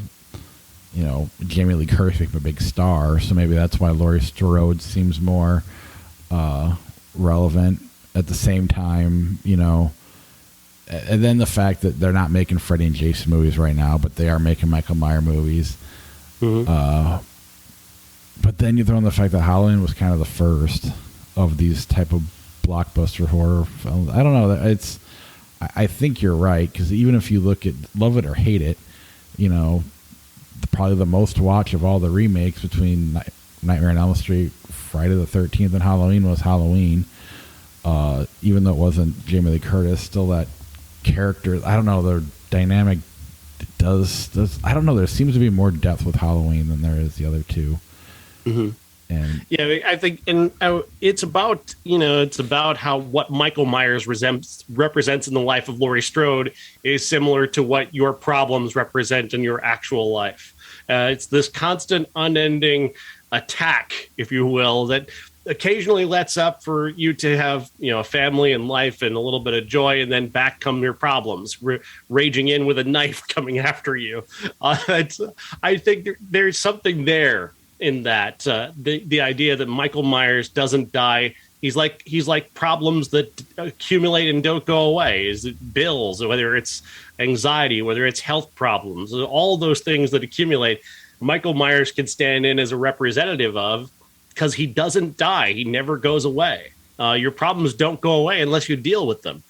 Jamie Lee Curtis became a big star, so maybe that's why Laurie Strode seems more relevant. At the same time, and then the fact that they're not making Freddy and Jason movies right now, but they are making Michael Myers movies. Mm-hmm. But then you throw in the fact that Halloween was kind of the first of these type of blockbuster horror films. I don't know. I think you're right, because even if you look at love it or hate it, probably the most watch of all the remakes between Nightmare on Elm Street, Friday the 13th, and Halloween was Halloween. Even though it wasn't Jamie Lee Curtis, still that character, I don't know, their dynamic does I don't know, there seems to be more depth with Halloween than there is the other two. Mm-hmm. And yeah, I think, and it's about how what Michael Myers represents in the life of Laurie Strode is similar to what your problems represent in your actual life. It's this constant, unending attack, if you will, that occasionally lets up for you to have, a family and life and a little bit of joy, and then back come your problems, raging in with a knife coming after you. I think there's something there in that, the idea that Michael Myers doesn't die. He's like problems that accumulate and don't go away. Is it bills, or whether it's anxiety, whether it's health problems, all those things that accumulate, Michael Myers can stand in as a representative of, because he doesn't die. He never goes away. Your problems don't go away unless you deal with them.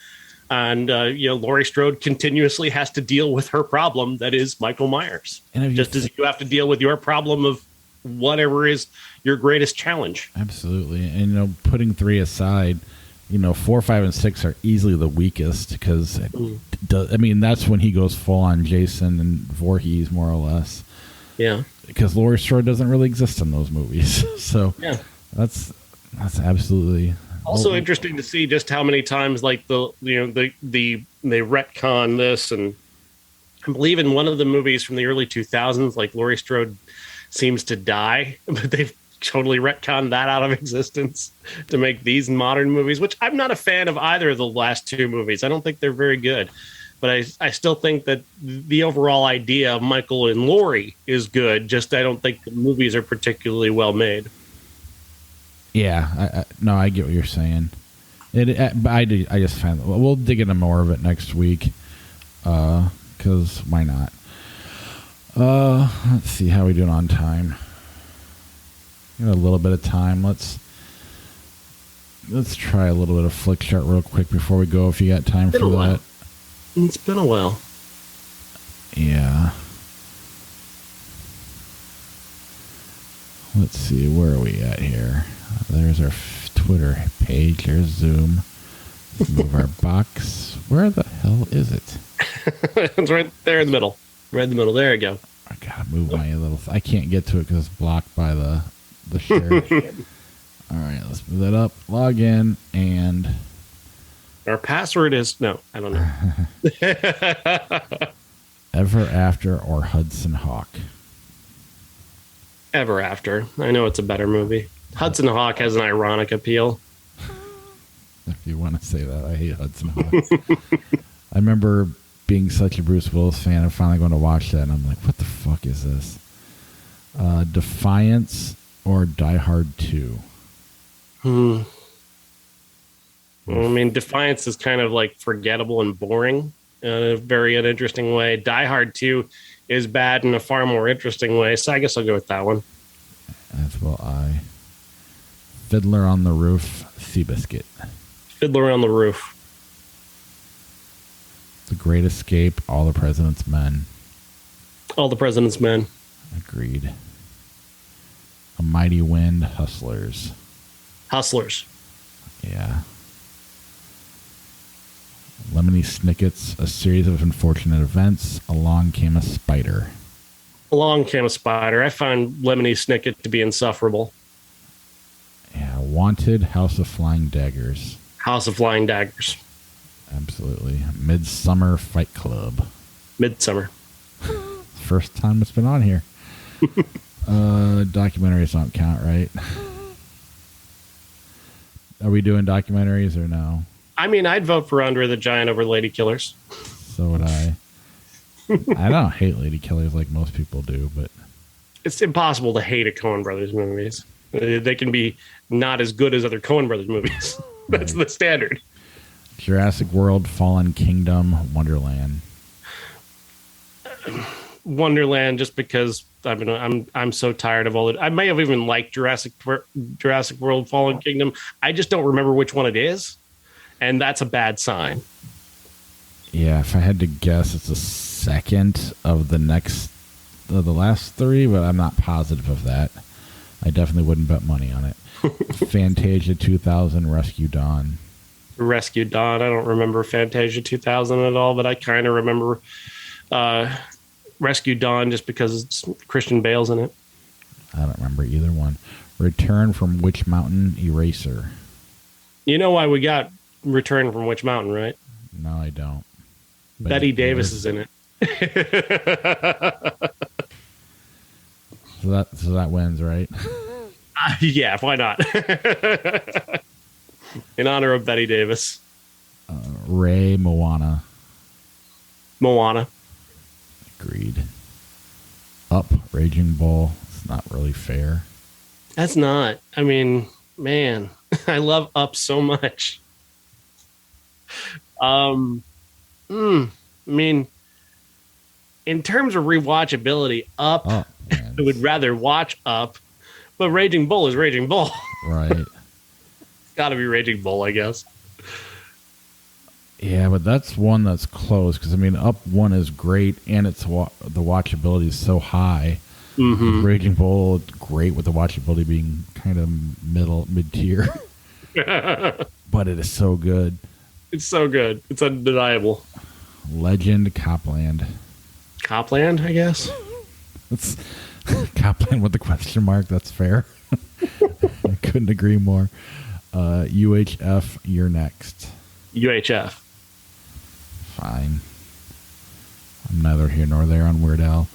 And, Laurie Strode continuously has to deal with her problem that is Michael Myers. And just as you have to deal with your problem of whatever is your greatest challenge. Absolutely. And, putting 3 aside, 4, 5, and 6 are easily the weakest, because, that's when he goes full on Jason and Voorhees, more or less. Yeah. Because Laurie Strode doesn't really exist in those movies. So yeah, that's absolutely also interesting to see just how many times they retcon this. And I believe in one of the movies from the early 2000s, like Laurie Strode seems to die, but they've totally retconned that out of existence to make these modern movies, which I'm not a fan of either of the last two movies. I don't think they're very good. But I still think that the overall idea of Michael and Laurie is good. Just I don't think the movies are particularly well made. Yeah, I get what you're saying. But I just find we'll dig into more of it next week. Because why not? Let's see how we doing on time. Got a little bit of time. Let's try a little bit of flick chart real quick before we go. If you got time for that. It's been a while. Yeah. Let's see, where are we at here? There's our Twitter page. There's Zoom. Let's move our box. Where the hell is it? It's right there in the middle. Right in the middle. There you go. I gotta move my little... I can't get to it because it's blocked by the share. All right, let's move that up. Log in, and... Our password is... No, I don't know. Ever After or Hudson Hawk? Ever After. I know it's a better movie. Hudson Hawk has an ironic appeal. If you want to say that, I hate Hudson Hawk. I remember being such a Bruce Willis fan and finally going to watch that, and I'm like, what the fuck is this? Defiance or Die Hard 2? I mean, Defiance is kind of like forgettable and boring in a very uninteresting way. Die Hard 2 is bad in a far more interesting way, so I guess I'll go with that one. As will I. Fiddler on the Roof, Seabiscuit. Fiddler on the Roof. The Great Escape, All the President's Men. All the President's Men. Agreed. A Mighty Wind, Hustlers. Hustlers. Yeah. Lemony Snicket's A Series of Unfortunate Events, Along Came a Spider. Along Came a Spider. I find Lemony Snicket to be insufferable. Yeah, Wanted, House of Flying Daggers. House of Flying Daggers. Absolutely. Midsummer Fight Club. Midsummer. First time it's been on here. Documentaries don't count, right? Are we doing documentaries or no? I mean, I'd vote for Andre the Giant over Lady Killers. So would I. I don't hate Lady Killers like most people do, but... It's impossible to hate a Coen Brothers movies. They can be not as good as other Coen Brothers movies. That's the standard. Jurassic World, Fallen Kingdom, Wonderland. Wonderland, just because I'm so tired of all it. I may have even liked Jurassic World, Fallen Kingdom. I just don't remember which one it is, and that's a bad sign. Yeah, if I had to guess, it's the second of the last three, but I'm not positive of that. I definitely wouldn't bet money on it. Fantasia 2000, Rescue Dawn. Rescue Dawn. I don't remember Fantasia 2000 at all, but I kind of remember Rescue Dawn just because it's Christian Bale's in it. I don't remember either one. Return from Witch Mountain, Eraser. You know why we got Return from Witch Mountain, right? No, I don't. Bette Davis is in it. So that wins, right? Yeah, why not? In honor of Bette Davis. Ray, Moana. Moana. Agreed. Up, Raging Bull. It's not really fair. That's not. I mean, man, I love Up so much. I mean, in terms of rewatchability, Up, I would rather watch Up, but Raging Bull is Raging Bull. Right. It's got to be Raging Bull, I guess. Yeah, but that's one that's close because I mean, Up 1 is great and it's the watchability is so high. Mm-hmm. Raging Bull, great with the watchability being kind of mid tier, but it is so good. It's so good. It's undeniable. Legend, Copland. Copland, I guess. It's Copland with the question mark. That's fair. I couldn't agree more. UHF, You're Next. UHF. Fine. I'm neither here nor there on Weird Al.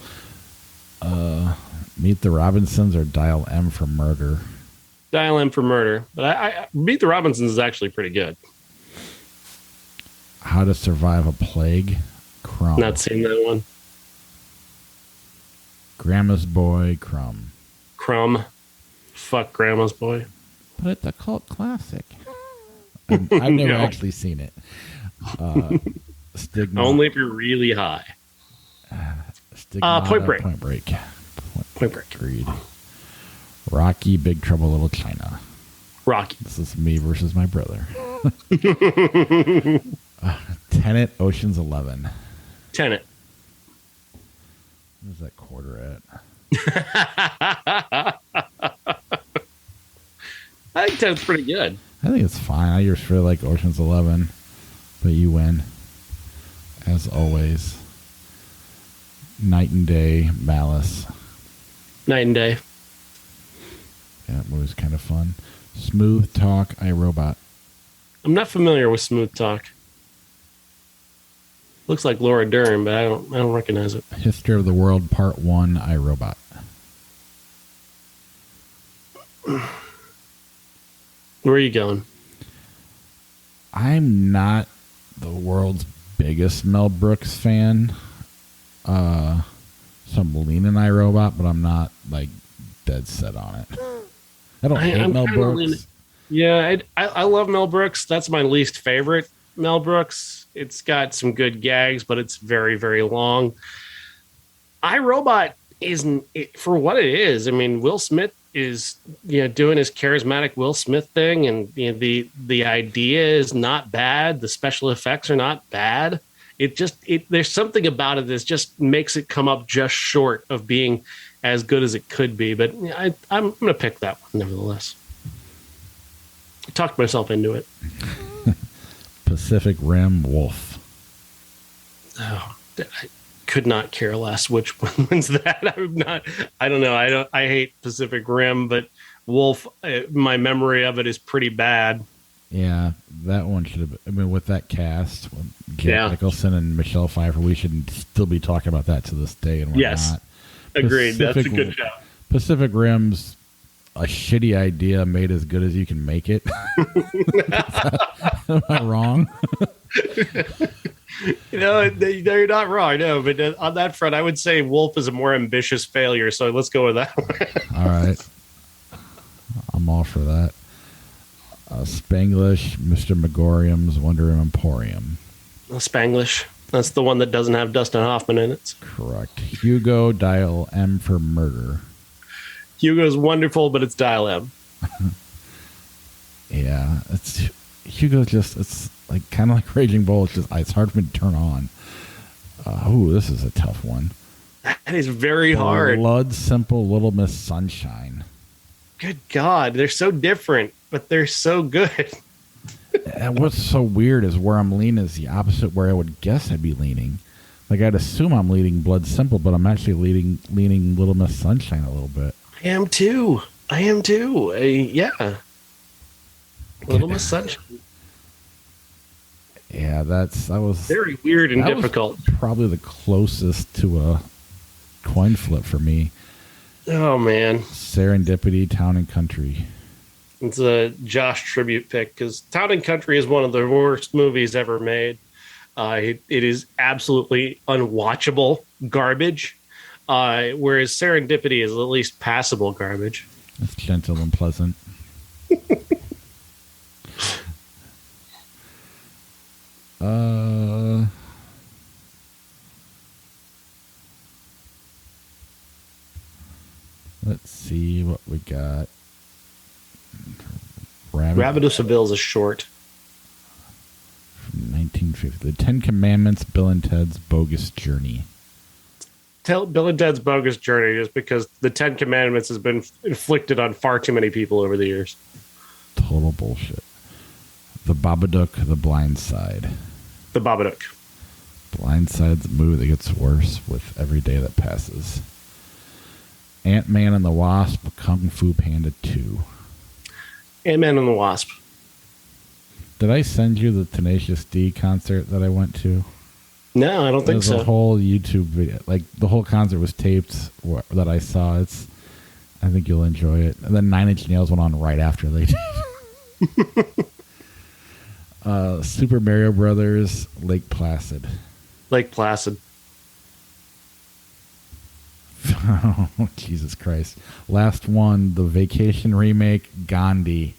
Meet the Robinsons or Dial M for Murder? Dial M for Murder. But I Meet the Robinsons is actually pretty good. How to Survive a Plague? Crumb. Not seen that one. Grandma's Boy? Crumb. Crumb. Fuck Grandma's Boy. But it's a cult classic. I've never actually seen it. Stigma. Only if you're really high. Stigma. Point Break. Point Break. Point Break. Agreed. Rocky, Big Trouble, Little China. Rocky. This is me versus my brother. Tenet, Ocean's 11. Tenet. Where's that quarter at? I think Tenet's pretty good. I think it's fine. I just really like Ocean's 11, but you win. As always. Night and Day, Malice. Night and Day. Yeah, that movie's kind of fun. Smooth Talk, iRobot. I'm not familiar with Smooth Talk. Looks like Laura Dern, but I don't recognize it. History of the World, Part 1, iRobot. Where are you going? I'm not the world's biggest Mel Brooks fan. So I'm leaning iRobot, but I'm not like dead set on it. I don't hate Mel Brooks. I love Mel Brooks. That's my least favorite Mel Brooks. It's got some good gags, but it's very, very long. iRobot isn't for what it is. I mean, Will Smith is doing his charismatic Will Smith thing, and the idea is not bad. The special effects are not bad. There's something about it that just makes it come up just short of being as good as it could be. But I'm going to pick that one nevertheless. I talked myself into it. Pacific Rim, Wolf. Oh, I could not care less which one wins that. I don't know. I hate Pacific Rim, but Wolf, my memory of it is pretty bad. Yeah, that one should have been. I mean, with that cast, with Jack Nicholson and Michelle Pfeiffer, we should still be talking about that to this day, and we're not. Agreed. That's a good job. Pacific Rim's a shitty idea made as good as you can make it. Am I wrong? You're not wrong. No, but on that front, I would say Wolf is a more ambitious failure. So let's go with that. All right. I'm all for that. Spanglish, Mr. Megorium's Wonder Emporium. Spanglish. That's the one that doesn't have Dustin Hoffman in it. Correct. Hugo, Dial M for Murder. Hugo's wonderful, but it's Dial M. Yeah, it's like kind of like Raging Bull. It's hard for me to turn on. This is a tough one. That is very hard. Blood Simple, Little Miss Sunshine. Good God, they're so different, but they're so good. And what's so weird is where I'm leaning is the opposite where I would guess I'd be leaning. Like I'd assume I'm leaning Blood Simple, but I'm actually leaning Little Miss Sunshine a little bit. I am too. Yeah. Little Miss Sunshine. Yeah, that was very weird and difficult. Probably the closest to a coin flip for me. Oh man. Serendipity, Town and Country. It's a Josh tribute pick because Town and Country is one of the worst movies ever made. It is absolutely unwatchable garbage. Whereas Serendipity is at least passable garbage. It's gentle and pleasant. Let's see what we got. Rabbit of Seville is a short. From 1950. The Ten Commandments, Bill and Ted's Bogus Journey. Tell Bill and Ted's Bogus Journey just because the Ten Commandments has been inflicted on far too many people over the years. Total bullshit. The Babadook, The Blind Side. The Babadook. Blind Side's a movie that gets worse with every day that passes. Ant-Man and the Wasp, Kung Fu Panda 2. Ant-Man and the Wasp. Did I send you the Tenacious D concert that I went to? No, I don't think There's so. a whole YouTube video. Like, the whole concert was taped that I saw. I think you'll enjoy it. And then 9 Inch Nails went on right after they did. Super Mario Brothers, Lake Placid. Lake Placid. Oh, Jesus Christ. Last one, the Vacation remake, Gandhi.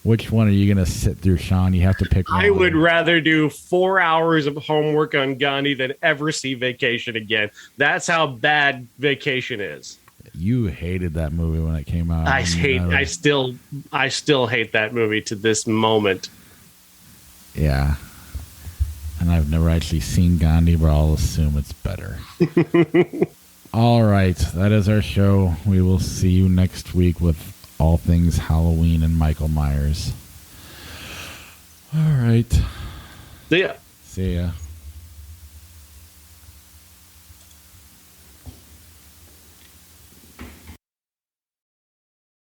Which one are you going to sit through, Sean? You have to pick one. I would rather do 4 hours of homework on Gandhi than ever see Vacation again. That's how bad Vacation is. You hated that movie when it came out. I still hate that movie to this moment. Yeah. And I've never actually seen Gandhi, but I'll assume it's better. All right. That is our show. We will see you next week with all things Halloween and Michael Myers. All right. See ya. See ya.